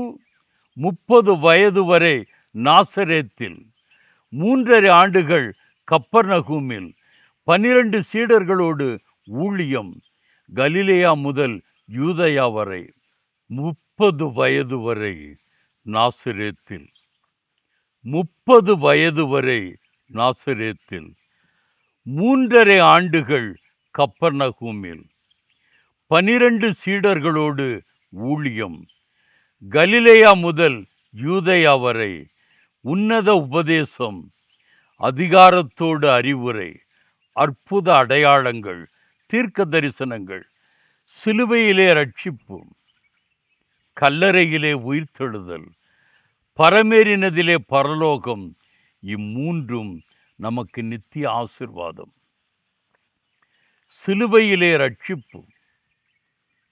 30 வயது வரை நாசரேத்தில், 3½ ஆண்டுகள் கப்பர்நகூமில், 12 சீடர்களோடு ஊழியம், கலிலேயா முதல் யூதயா வரை, 30 வயது வரை நாசரேத்தில், 30 வயது வரை நாசரேத்தில், 3½ ஆண்டுகள் கப்பர்நகூமில், 12 சீடர்களோடு ஊழியம், கலிலேயா முதல் யூதயா வரை, உன்னத உபதேசம், அதிகாரத்தோடு அறிவுரை, அற்புத அடையாளங்கள், தீர்க்க தரிசனங்கள், சிலுவையிலே ரட்சிப்பு, கல்லறையிலே உயிர்த்தெழுதல், பரமேறினதிலே பரலோகம், இம்மூன்றும் நமக்கு நித்திய ஆசீர்வாதம். சிலுவையிலே ரட்சிப்பு,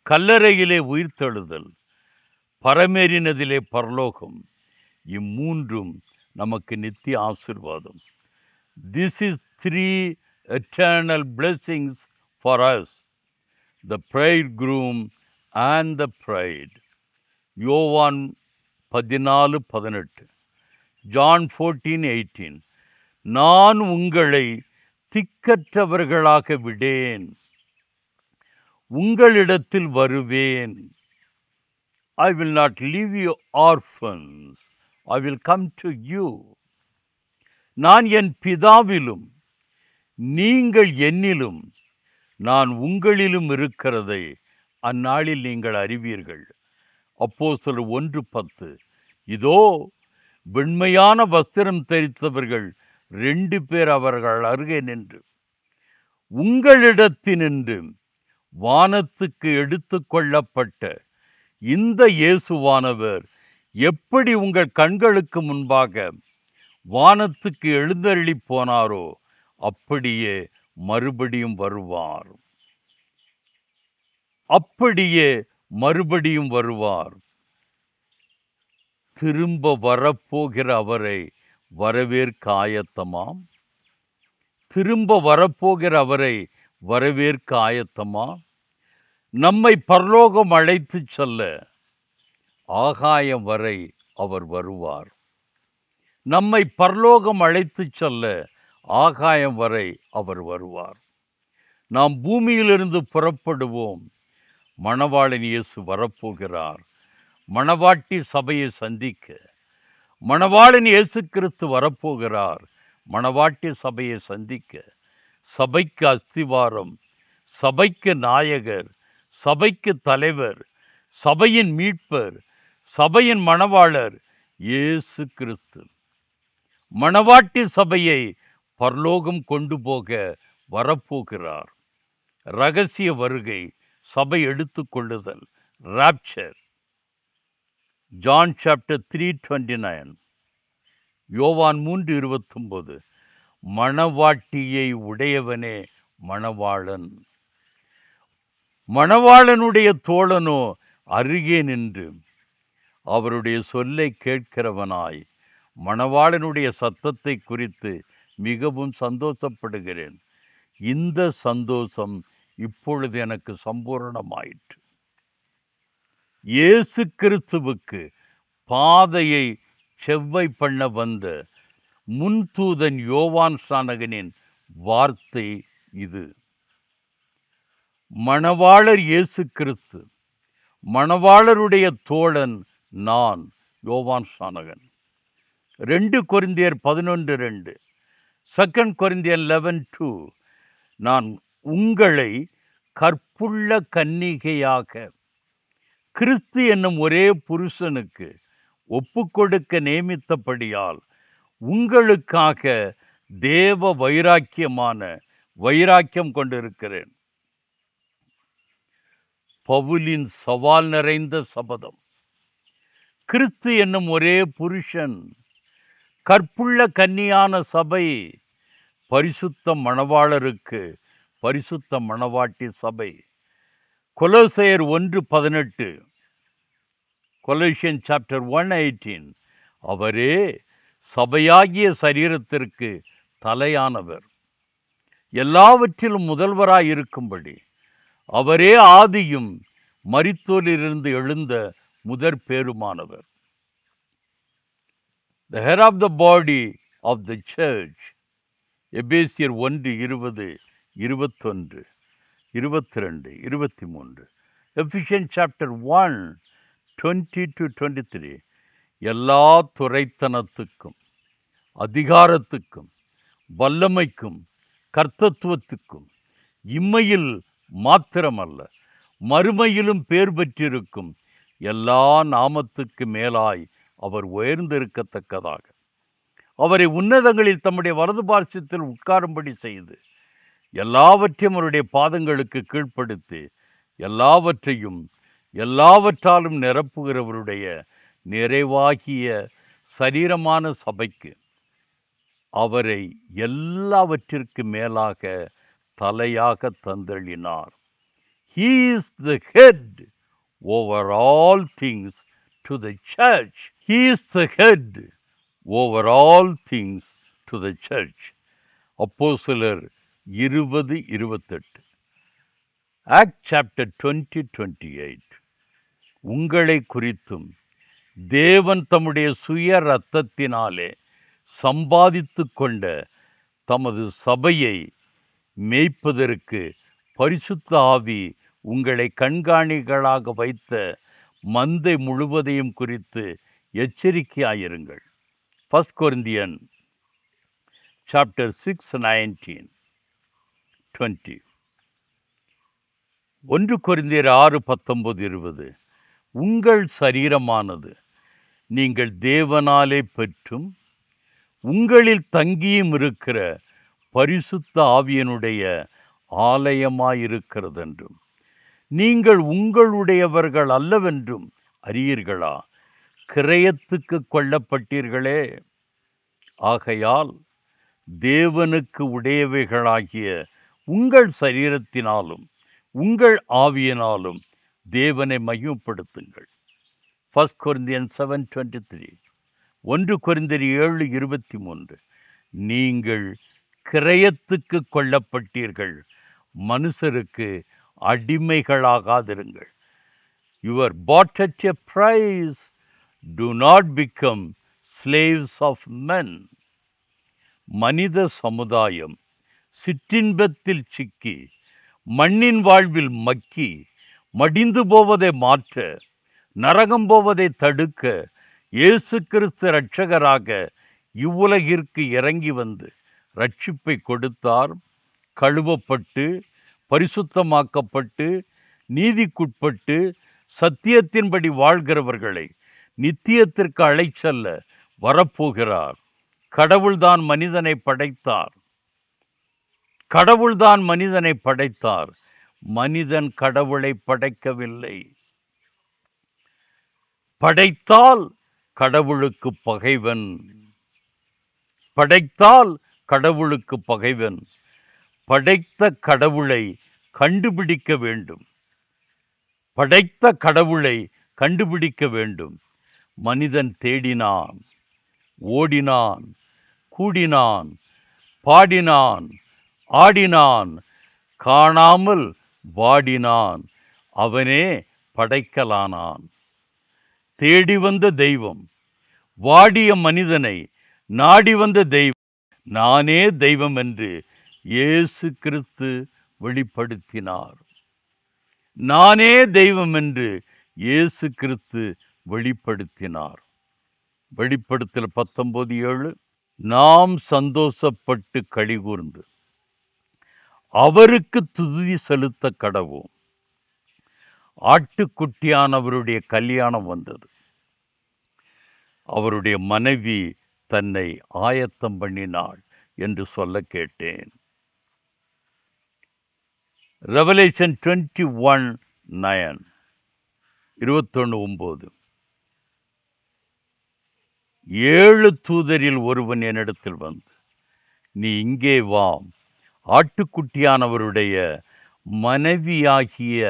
கல்லறையிலே உயிர்த்தெழுதல், பரமேறினதிலே பரலோகம், இம்மூன்றும் நமக்கு நித்திய ஆசீர்வாதம். This is 3 eternal blessings for us, the bridegroom and the bride. யோவான் 14:18, John 14:18. நான் உங்களை திக்கற்றவர்களாக விடேன், உங்களிடத்தில் வருவேன். I will not leave you orphans, I will come to you. நான் என் பிதாவிலும் நீங்கள் என்னிலும் நான் உங்களிலும் இருக்கிறதை அந்நாளில் நீங்கள் அறிவீர்கள். அப்போஸ்தலர் 1:10. இதோ வெண்மையான வஸ்திரம் தரித்தவர்கள் 2 பேர் அவர்கள் அருகே நின்று, உங்களிடத்தினின்று வானத்துக்கு எடுத்து கொள்ளப்பட்ட இந்த இயேசுவானவர் எப்படி உங்கள் கண்களுக்கு முன்பாக வானத்துக்கு எழுந்தருளி போனாரோ அப்படியே மறுபடியும் வருவார். அப்படியே மறுபடியும் வருவார். திரும்ப வரப்போகிற அவரை வரவேற்க ஆயத்தமாம். திரும்ப வரப்போகிற அவரை வரவேற்க ஆயத்தமா? நம்மை பரலோகம் அழைத்து செல்ல ஆகாயம் வரை அவர் வருவார். நம்மை பரலோகம் அழைத்து செல்ல ஆகாயம் வரை அவர் வருவார். நாம் பூமியிலிருந்து புறப்படுவோம். மணவாளன் இயேசு வரப்போகிறார். மணவாட்டி சபையை சந்திக்க மணவாளன் இயேசு கிறிஸ்து வரப்போகிறார். மணவாட்டி சபையை சந்திக்க. சபைக்கு அஸ்திவாரம், சபைக்கு நாயகர், சபைக்கு தலைவர், சபையின் மீட்பர், சபையின் மணவாளர் இயேசு கிறிஸ்து. மணவாட்டி சபையை பரலோகம் கொண்டு போக வரப்போகிறார். ரகசிய வருகை, சபை எடுத்துக்கொள்ளுதல், ராப்சர். John chapter 3:29, யோவான் 3:29. மணவாட்டியை உடையவனே மணவாளன். மணவாளனுடைய தோழனோ அருகே நின்று அவருடைய சொல்லை கேட்கிறவனாய் மணவாளனுடைய சத்தத்தை குறித்து மிகவும் சந்தோஷப்படுகிறேன். இந்த சந்தோஷம் இப்பொழுது எனக்கு சம்பூரணமாயிற்று. இயேசு கிறிஸ்துவுக்கு பாதையை செவ்வை பண்ண வந்த முன்தூதன் யோவான் ஸ்நானகனின் வார்த்தை இது. மணவாளர் இயேசு கிறிஸ்து, மணவாளருடைய தோழன் நான், யோவான் ஸ்நானகன். 2 கொரிந்தியர் 11:2, 2 கொரிந்தியர் 11:2, நான் உங்களை கற்புள்ள கன்னிகையாக கிறிஸ்து என்னும் ஒரே புருஷனுக்கு ஒப்புக்கொடுக்க நியமித்தபடியால் உங்களுக்காக தேவ வைராக்கியம் கொண்டிருக்கிறேன். பவுலின் சவால் நிறைந்த சபதம். கிறிஸ்து என்னும் ஒரே புருஷன், கற்புள்ள கன்னியான சபை, பரிசுத்த மணவாளருக்கு பரிசுத்த மணவாட்டி சபை. கொலோசையர் 1:18, கொலோசியன் சாப்டர் 1:18, அவரே சபையாகிய சரீரத்திற்கு தலையானவர், எல்லாவற்றிலும் முதல்வராயிருக்கும்படி அவரே ஆதியும் மரித்தோரிலிருந்து எழுந்த முதற் பேருமானவர். The head of the body of the church. எபேசியர் 1:20, 21, 22, 23. எபிசியன் சாப்டர் 1:20-23. எல்லா துரைத்தனத்துக்கும், அதிகாரத்துக்கும், வல்லமைக்கும், கர்த்தத்துவத்துக்கும் இம்மையில் மாத்திரமல்ல மறுமையிலும் பேர் பெற்றிருக்கும் எல்லா நாமத்துக்கு மேலாய் அவர் உயர்ந்திருக்கத்தக்கதாக அவரை உன்னதங்களில் தம்முடைய வலது பார்சத்தில் உட்காரும்படி செய்து எல்லாவற்றையும் அவருடைய பாதங்களுக்கு கீழ்ப்படுத்தி எல்லாவற்றையும் எல்லாவற்றாலும் நிரப்புகிறவருடைய நிறைவாகிய சரீரமான சபைக்கு அவரை எல்லாவற்றிற்கு மேலாக தலையாக தந்தளினார். He is the head over all things to the church. He is the head over all things to the church. அப்போஸ்தலர் 20:28. Acts chapter 20:28. உங்களை குறித்தும் தேவன் தம்முடைய சுய இரத்தத்தினாலே சம்பாதித்து கொண்ட தமது சபையை மேய்ப்பதற்கு பரிசுத்த ஆவி உங்களை கண்காணிகளாக வைத்த மந்தை முழுவதையும் குறித்து எச்சரிக்கையாயிருங்கள். 1 கொரிந்தியன் சாப்டர் 6:19-20. 1 கொரிந்தியர் 6:19-20. உங்கள் சரீரமானது நீங்கள் தேவனாலே பெற்றும் உங்களில் தங்கியும் இருக்கிற பரிசுத்த ஆவியனுடைய ஆலயமாயிருக்கிறதென்றும் நீங்கள் உங்களுடையவர்கள் அல்லவென்றும் அறியீர்களா? கிரயத்துக்கு கொள்ளப்பட்டீர்களே. ஆகையால் தேவனுக்கு உடையவைகளாகிய உங்கள் சரீரத்தினாலும் உங்கள் ஆவியினாலும் தேவனை மகிமைப்படுத்துங்கள். 1 கொரிந்தியன் 7:23. 1 கொரிந்தியர் 7:23. நீங்கள் கிரயத்துக்கு கொள்ளப்பட்டீர்கள், மனுஷருக்கு அடிமைகளாகாதிருங்கள். You are bought at a price. Do not become slaves of men. மனித சமுதாயம் சிற்றின்பத்தில் சிக்கி மண்ணின் வாழ்வில் மக்கி மடிந்து போவதை மாற்ற நரகம் போவதை தடுக்க இயேசு கிறிஸ்து இரட்சகராக இவ்வுலகிற்கு இறங்கி வந்து ரட்சிப்பை கொடுத்தார். கழுவப்பட்டு பரிசுத்தமாக்கப்பட்டு நீதிக்குட்பட்டு சத்தியத்தின்படி வாழ்கிறவர்களை நித்தியத்திற்கு அழைச்செல்ல வரப்போகிறார். கடவுள்தான் மனிதனை படைத்தார். கடவுள்தான் மனிதனை படைத்தார். மனிதன் கடவுளை படைக்கவில்லை. படைத்தால் கடவுளுக்கு பகைவன். படைத்தால் கடவுளுக்கு பகைவன். படைத்த கடவுளை கண்டுபிடிக்க வேண்டும். படைத்த கடவுளை கண்டுபிடிக்க வேண்டும். மனிதன் தேடினான், ஓடினான், கூடினான், பாடினான், ஆடினான், காணாமல் வாடினான். அவனே படைக்கலானான். தேடி வந்த தெய்வம், வாடிய மனிதனை நாடி வந்த தெய்வம், நானே தெய்வம் என்று இயேசு கிறிஸ்து வெளிப்படுத்தினார். நானே தெய்வம் என்று இயேசு கிறிஸ்து வெளிப்படுத்தினார். வெளிப்படுத்தல் 19:7, நாம் சந்தோஷப்பட்டு களிகூர்ந்து அவருக்கு துதி செலுத்த கடவோம். ஆட்டுக்குட்டியானவருடைய கல்யாணம் வந்தது. அவருடைய மனைவி தன்னை ஆயத்தம் பண்ணினாள் என்று சொல்ல கேட்டேன். ரெவலேஷன் 21:9, 21:9. 7 தூதரில் ஒருவன் என்னிடத்தில் வந்து, நீ இங்கே வா, ஆட்டுக்குட்டியானவருடைய மனைவியாகிய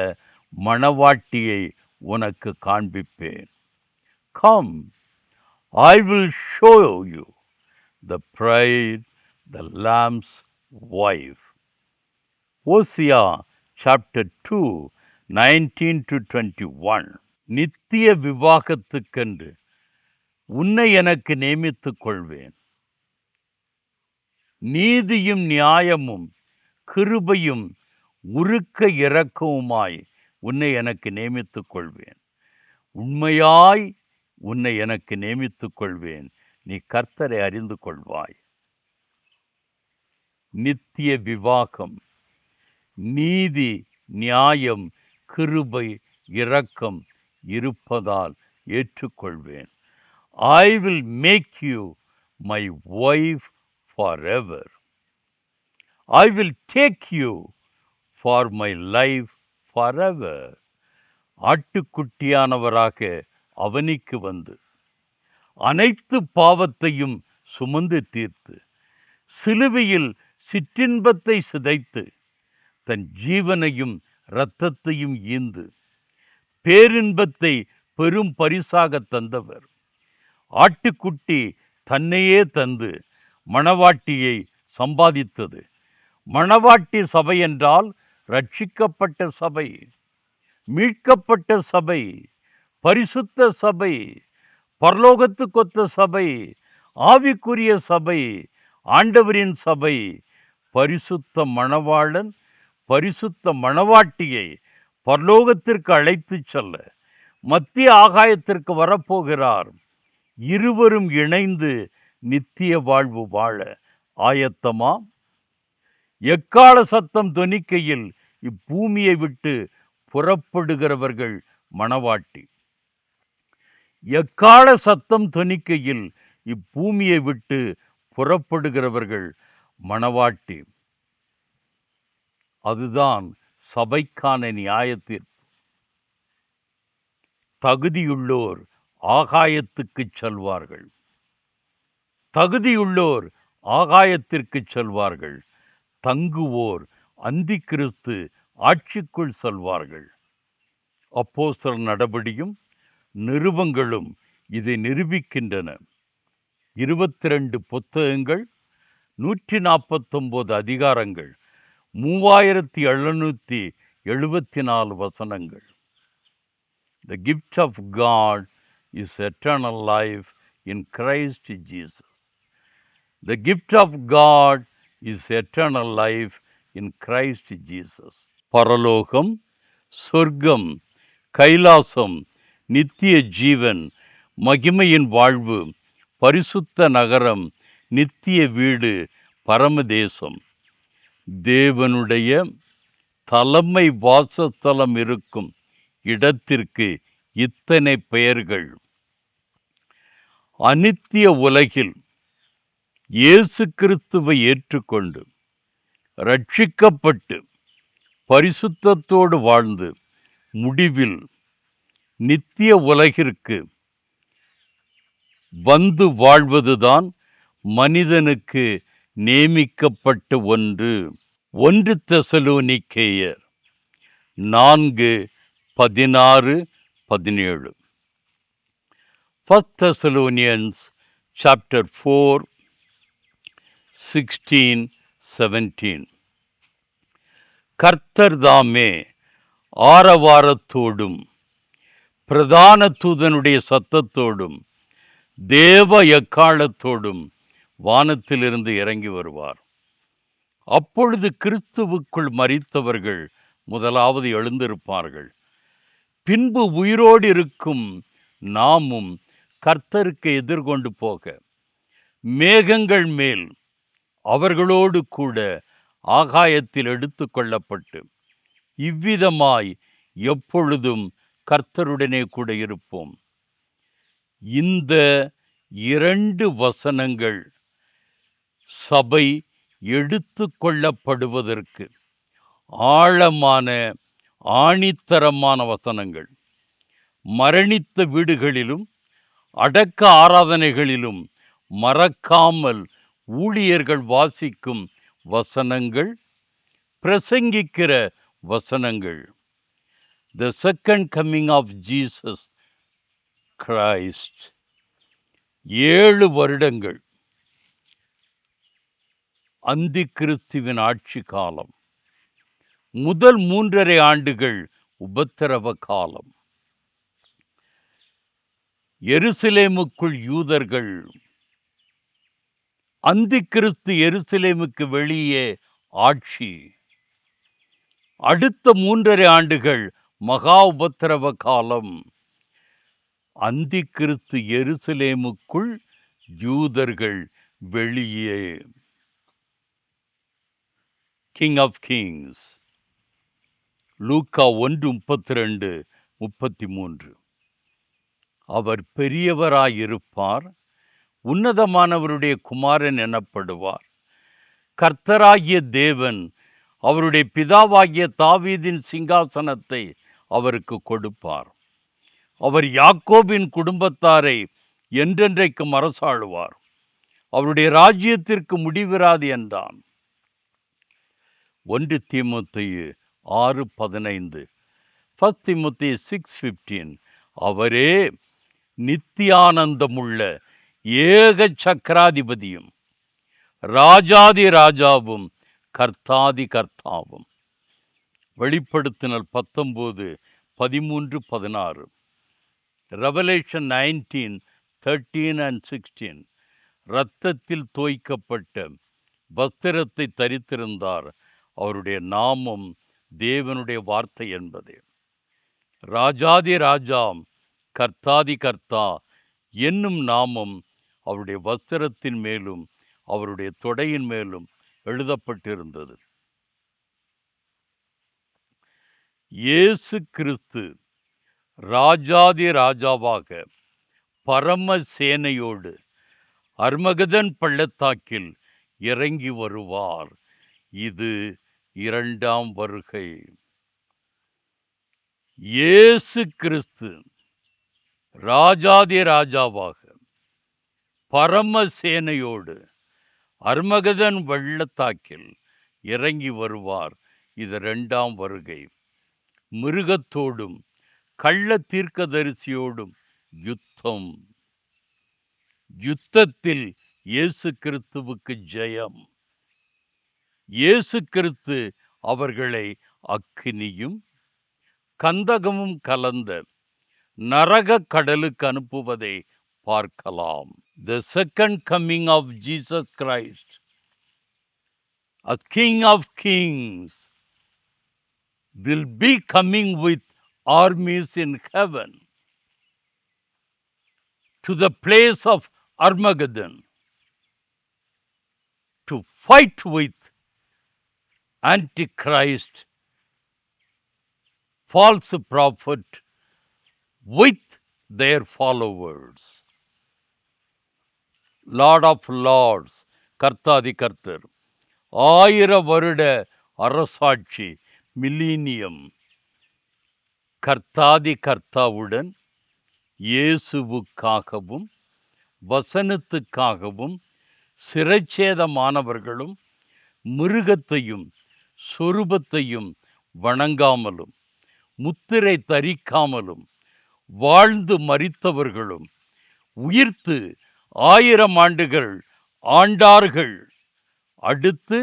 மணவாட்டியை உனக்கு காண்பிப்பேன். Come, I will show you the bride, the Lamb's wife. Hosea chapter 2, 19-21. நித்திய விவாகத்துக்கென்று உன்னை எனக்கு நியமித்துக் கொள்வேன். நீதியும் நியாயமும் கிருபையும் உருக்க இரக்கவுமாய் உன்னை எனக்கு நியமித்துக் கொள்வேன். உண்மையாய் உன்னை எனக்கு நியமித்துக் கொள்வேன். நீ கர்த்தரை அறிந்து கொள்வாய். நித்திய விவாகம், நீதி, நியாயம், கிருபை, இரக்கம் இருப்பதால் ஏற்றுக்கொள்வேன். I will make you my wife forever. I will take you for my life forever. ஆட்டுக்குட்டியானவராக அவனிக்கு வந்து அனைத்து பாவத்தையும் சுமந்து தீர்த்து சிலுவையில் சிற்றின்பத்தை சிதைத்து தன் ஜீவனையும் இரத்தத்தையும் ஈந்து பேரின்பத்தை பெரும் பரிசாக தந்தவர். ஆட்டுக்குட்டி தன்னையே தந்து மணவாட்டியை சம்பாதித்தது. மணவாட்டி சபை என்றால் ரட்சிக்கப்பட்ட சபை, மீட்கப்பட்ட சபை, பரிசுத்த சபை, பரலோகத்துக்கொத்த சபை, ஆவிக்குரிய சபை, ஆண்டவரின் சபை. பரிசுத்த மணவாளன் பரிசுத்த மணவாட்டியை பரலோகத்திற்கு அழைத்து செல்ல மத்திய ஆகாயத்திற்கு வரப்போகிறார். இருவரும் இணைந்து நித்திய வாழ்வு வாழ ஆயத்தமா? எக்கால சத்தம் தொனிக்கையில் இப்பூமியை விட்டு புறப்படுகிறவர்கள் மணவாட்டி. எக்கால சத்தம் தொனிக்கையில் இப்பூமியை விட்டு புறப்படுகிறவர்கள் மணவாட்டி. அதுதான் சபைக்கான நியாயத்தீர்ப்பு. தகுதியுள்ளோர் ஆகாயத்துக்கு செல்வார்கள். தகுதியுள்ளோர் ஆகாயத்திற்கு செல்வார்கள். தங்குவோர் அந்தி கிறிஸ்து ஆட்சிக்குள் செல்வார்கள். அப்போஸ்தலர் நடபடியும் நிருபங்களும் இதை நிரூபிக்கின்றன. 22 புத்தகங்கள், 149 அதிகாரங்கள், 3774 வசனங்கள். The gift of God is eternal life in Christ Jesus. The gift of God is eternal life in Christ Jesus. பரலோகம், சொர்க்கம், கைலாசம், நித்திய ஜீவன், மகிமையின் வாழ்வு, பரிசுத்த நகரம், நித்திய வீடு, பரமதேசம். தேவனுடைய தலைமை வாசஸ்தலம் இருக்கும் இடத்திற்கு இத்தனை பெயர்கள். அநித்திய உலகில் இயேசு கிறிஸ்துவை ஏற்றுக்கொண்டு ரட்சிக்கப்பட்டு பரிசுத்தத்தோடு வாழ்ந்து முடிவில் நித்திய உலகிற்கு வந்து வாழ்வதுதான் மனிதனுக்கு நேமிக்கப்பட்ட ஒன்று. 1 தெசலோனிக்கேயர் 4:16-17. 1 Thessalonians chapter 4:16-17. கர்த்தர் தாமே ஆரவாரத்தோடும் பிரதான தூதனுடைய சத்தத்தோடும் தேவ எக்காளத்தோடும் வானத்திலிருந்து இறங்கி வருவார். அப்பொழுது கிறிஸ்துவுக்குள் மரித்தவர்கள் முதலாவது எழுந்திருப்பார்கள். பின்பு உயிரோடு இருக்கும் நாமும் கர்த்தருக்கு எதிர்கொண்டு போக மேகங்கள் மேல் அவர்களோடு கூட ஆகாயத்தில் எடுத்து கொள்ளப்பட்டு இவ்விதமாய் எப்பொழுதும் கர்த்தருடனே கூட இருப்போம். இந்த 2 வசனங்கள் சபை எடுத்து கொள்ளப்படுவதற்கு ஆழமான ஆணித்தரமான வசனங்கள். மரணித்த வீடுகளிலும் அடக்க ஆராதனைகளிலும் மறக்காமல் ஊழியர்கள் வாசிக்கும் வசனங்கள், பிரசங்கிக்கிற வசனங்கள். The second coming of Jesus Christ. 7 வருடங்கள் அந்தி கிறிஸ்துவின் ஆட்சி காலம். முதல் 3.5 ஆண்டுகள் உபத்திரவ காலம். எருசலேமுக்குள் யூதர்கள், அந்தி கிறிஸ்து எருசலேமுக்கு வெளியே ஆட்சி. அடுத்த 3.5 ஆண்டுகள் மகா உபத்திரவ காலம். அந்தி கிறிஸ்து எருசலேமுக்குள், யூதர்கள் வெளியே. King of kings. லூக்கா 1:32-33. அவர் பெரியவராயிருப்பார், உன்னதமானவருடைய குமாரன் எனப்படுவார். கர்த்தராகிய தேவன் அவருடைய பிதாவாகிய தாவீதின் சிங்காசனத்தை அவருக்கு கொடுப்பார். அவர் யாக்கோபின் குடும்பத்தாரை என்றென்றைக்கும் அரசாளுவார். அவருடைய ராஜ்யத்திற்கு முடிவிராது என்றான். 1 தீமோத்தேயு 6:15. 1 தீமோத்தேயு 6:15. அவரே நித்தியானந்தமுள்ள ஏக சக்கராதிபதியும் ராஜாதி ராஜாவும் கர்த்தாதி கர்த்தாவும். வெளிப்படுத்தினல் 19:13-16. ரெவலேஷன் 19:13-16. இரத்தத்தில் தோய்க்கப்பட்ட வஸ்திரத்தை தரித்திருந்தார். அவருடைய நாமம் தேவனுடைய வார்த்தை என்பதே. ராஜாதி ராஜாம் கர்த்தாதி கர்த்தா என்னும் நாமம் அவருடைய வஸ்திரத்தின் மேலும் அவருடைய தொடையின் மேலும் எழுதப்பட்டிருந்தது. இயேசு கிறிஸ்து ராஜாதி ராஜாவாக பரம சேனையோடு அர்மகதன் பள்ளத்தாக்கில் இறங்கி வருவார். இது 2ஆம் வருகை. இயேசு கிறிஸ்து ராஜாதி ராஜாவாக பரம சேனையோடு அர்மகதன் பள்ளத்தாக்கில் இறங்கி வருவார். இது 2ஆம் வருகை. மிருகத்தோடும் கள்ள தீர்க்கதரிசியோடும் யுத்தம். யுத்தத்தில் இயேசு கிறிஸ்துவுக்கு ஜெயம். இயேசு கிறிஸ்து அவர்களை அக்கினியும் கந்தகமும் கலந்த நரக கடலுக்கு அனுப்புவதை பார்க்கலாம். The second coming of Jesus Christ as King of Kings will be coming with armies in heaven to the place of Armageddon to fight with Antichrist, false prophet, with their followers. Lord of Lords, கர்த்தாதி கர்த்தர். 1000 வருட அரசாட்சி, millennium. கர்த்தாதி கர்த்தாவுடன் இயேசுவுக்காகவும் வசனத்துக்காகவும் சிரச்சேதமானவர்களும் மிருகத்தையும் சொரூபத்தையும் வணங்காமலும் முத்திரை தரிக்காமலும் வாழ்ந்து மரித்தவர்களும் உயிர்த்து 1000 ஆண்டுகள் ஆண்டார்கள். அடுத்து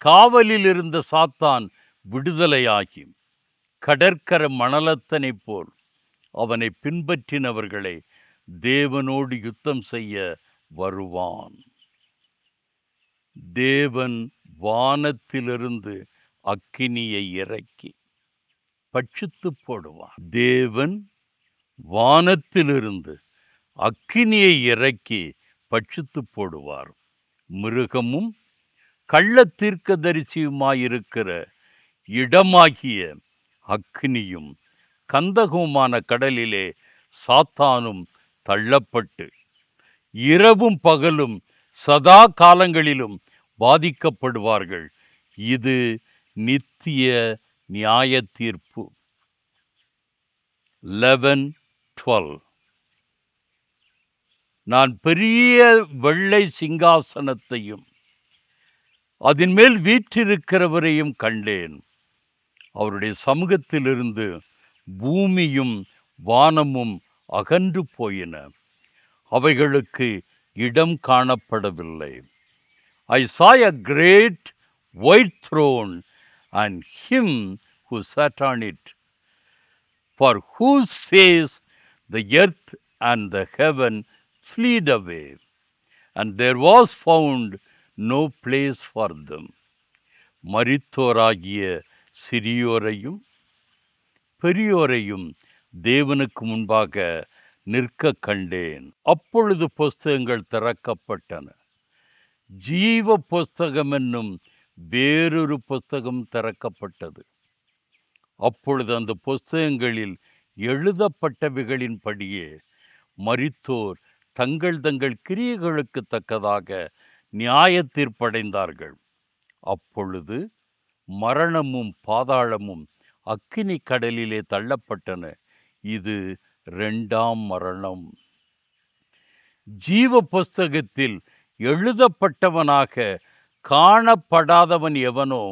காவலில் இருந்த சாத்தான் விடுதலையாகி கடற்கரை மணலத்தனை போல் அவனை பின்பற்றினவர்களை தேவனோடு யுத்தம் செய்ய வருவான். தேவன் வானத்திலிருந்து அக்கினியை இறக்கி பட்சித்து போடுவார். தேவன் வானத்திலிருந்து அக்கினியை இறக்கி பட்சித்து போடுவார். மிருகமும் கள்ள தீர்க்கதரிசியுமாயிருக்கிற இடமாகிய அக்கினியும் கந்தகமான கடலிலே சாத்தானும் தள்ளப்பட்டு இரவும் பகலும் சதா காலங்களிலும் பாதிக்கப்படுவார்கள். இது நித்திய நியாய தீர்ப்பு. 11:12 நான் பெரிய வெள்ளை சிங்காசனத்தையும் அதன் மேல் வீற்றிருக்கிறவரையும் கண்டேன். அவருடைய சமூகத்திலிருந்து பூமியும் வானமும் அகன்று போயின, அவைகளுக்கு இடம் காணப்படவில்லை. I saw a great white throne and him who sat on it, for whose face the earth and the heaven fled away, and there was found no place for them. மரித்தோராகிய சிறியோரையும் பெரியோரையும் தேவனுக்கு முன்பாக நிற்க கண்டேன். அப்பொழுது புஸ்தகங்கள் திறக்கப்பட்டன. ஜீவ புஸ்தகம் என்னும் வேறொரு புஸ்தகம் திறக்கப்பட்டது. அப்பொழுது அந்த புஸ்தகங்களில் எழுதப்பட்டவைகளின்படியே மரித்தோர் தங்கள் தங்கள் கிரியைகளுக்கு தக்கதாக நியாய தீர்ப்படைந்தார்கள். அப்பொழுது மரணமும் பாதாளமும் அக்கினி கடலிலே தள்ளப்பட்டன. இது 2ஆம் மரணம். ஜீவ புஸ்தகத்தில் எழுதப்பட்டவனாக காணப்படாதவன் எவனோ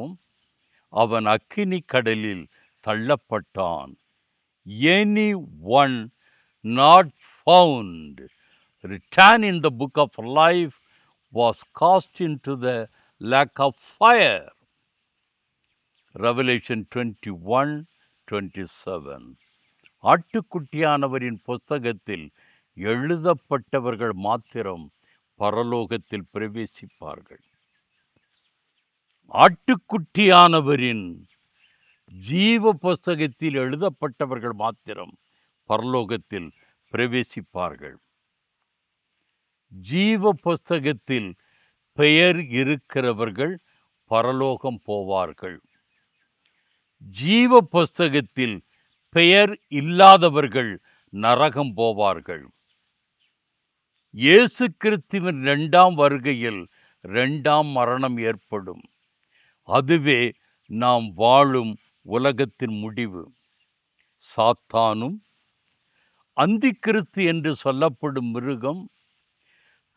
அவன் அக்கினி கடலில் தள்ளப்பட்டான். Anyone not found written in the book of life was cast into the lake of fire. Revelation 21:27 ஆட்டுக்குட்டியானவரின் புஸ்தகத்தில் எழுதப்பட்டவர்கள் மாத்திரம் பரலோகத்தில் பிரவேசிப்பார்கள். ஆட்டுக்குட்டியானவரின் ஜீவ புஸ்தகத்தில் எழுதப்பட்டவர்கள் மாத்திரம் பரலோகத்தில் பிரவேசிப்பார்கள். ஜீவ புஸ்தகத்தில் பெயர் இருக்கிறவர்கள் பரலோகம் போவார்கள். ஜீவ புஸ்தகத்தில் பெயர் இல்லாதவர்கள் நரகம் போவார்கள். இயேசு கிறிஸ்துவின் 2ஆம் வருகையில் 2ஆம் மரணம் ஏற்படும். அதுவே நாம் வாழும் உலகத்தின் முடிவு. சாத்தானும் அந்தி கிறிஸ்து என்று சொல்லப்படும் மிருகம்,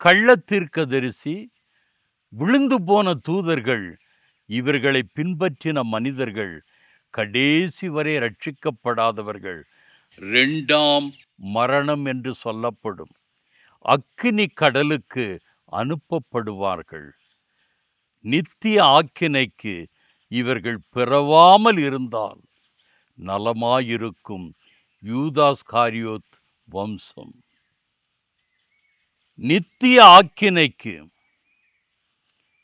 கள்ள தீர்க்கதரிசி, விழுந்து போன தூதர்கள், இவர்களை பின்பற்றின மனிதர்கள், கடைசி வரை ரட்சிக்கப்படாதவர்கள் 2ஆம் மரணம் என்று சொல்லப்படும் அக்கினி கடலுக்கு அனுப்பப்படுவார்கள். நித்திய ஆக்கினைக்கு இவர்கள் பிறவாமல் இருந்தால் நலமாயிருக்கும். யூதாஸ்காரியோத் வம்சம். நித்திய ஆக்கினைக்கு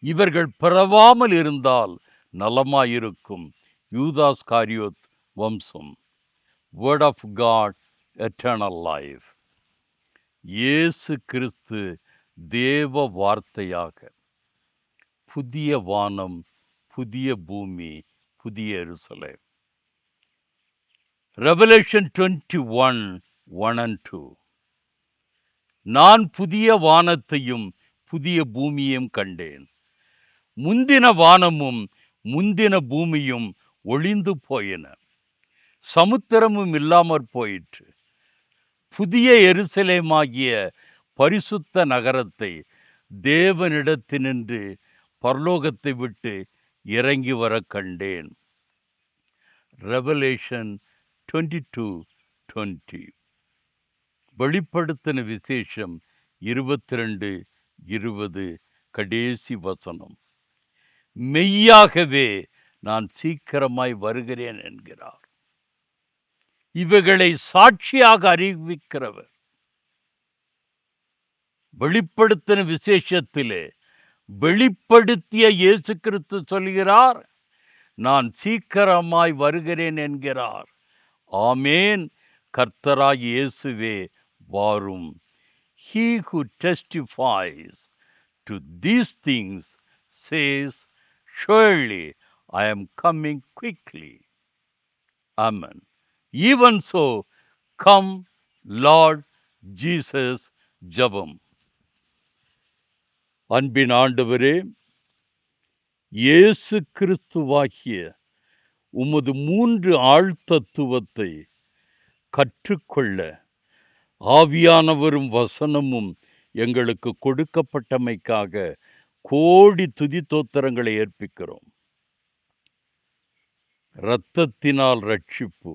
இவர்கள் பிறவாமல் இருந்தால் நலமாயிருக்கும். யூதாஸ்காரியோத் வம்சம். Word of God, eternal life. இயேசு கிறிஸ்து தேவ வார்த்தையாக புதிய வானம், புதிய பூமி, புதிய எருசலேம். Revelation 21:1-2 நான் புதிய வானத்தையும் புதிய பூமியையும் கண்டேன். முந்தின வானமும் முந்தின பூமியும் ஒளிந்து போயின, சமுத்திரமும் இல்லாமற் போயிற்று. புதிய எருசலேமாகிய பரிசுத்த நகரத்தை தேவனிடத்தினின்று பரலோகத்தை விட்டு இறங்கி வர கண்டேன். ரெவலேஷன் 22:20. வெளிப்படுத்தின விசேஷம் 22:20 கடைசி வசனம். மெய்யாகவே நான் சீக்கிரமாய் வருகிறேன் என்கிறார். இவைகளை சாட்சியாக அறிவிக்கிறவர். வெளிப்படுத்தின விசேஷத்திலே வெளிப்படுத்திய இயேசு கிறிஸ்து சொல்கிறார், நான் சீக்கிரமாய் வருகிறேன் என்கிறார். ஆமேன். கர்த்தராய் இயேசுவே வாரும். He who testifies to these things says, surely I am coming quickly. Amen. Even so, come Lord Jesus. ஜெபம். அன்பின் ஆண்டவரே, இயேசு கிறிஸ்துவாகிய உமது 3 ஆழ்தத்துவத்தை கற்றுக்கொள்ள ஆவியானவரும் வசனமும் எங்களுக்கு கொடுக்கப்பட்டமைக்காக கோடி துதி தோத்திரங்களை ஏற்பிக்கிறோம். இரத்தத்தினால் ரட்சிப்பு,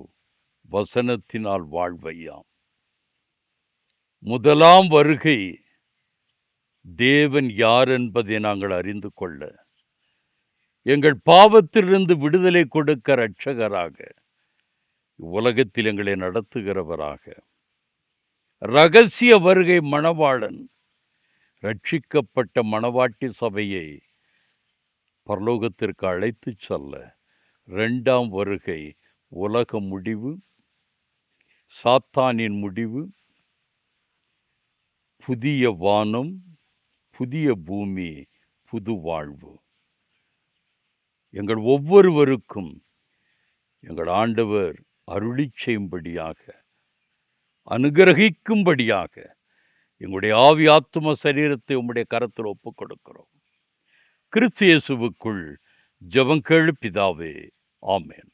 வசனத்தினால் வாழ்வையாம். முதலாம் வருகை தேவன் யார் என்பதை நாங்கள் அறிந்து கொள்ள, எங்கள் பாவத்திலிருந்து விடுதலை கொடுக்க இரட்சகராக உலகத்தில் எங்களை நடத்துகிறவராக, இரகசிய வருகை மணவாளன் ரட்சிக்கப்பட்ட மணவாட்டி சபையை பரலோகத்திற்கு அழைத்து செல்ல, 2ஆம் வருகை உலக முடிவு, சாத்தானின் முடிவு, புதிய வானம், புதிய பூமி, புது வாழ்வு. எங்கள் ஒவ்வொருவருக்கும் எங்கள் ஆண்டவர் அருளி செய்யும்படியாக, அனுகிரகிக்கும்படியாக எங்களுடைய ஆவி ஆத்தும சரீரத்தை உம்முடைய கரத்தில் ஒப்புக் கொடுக்கிறோம். கிறிஸ்து இயேசுவுக்குள் ஜெபம் கேளு பிதாவே. ஆமென்.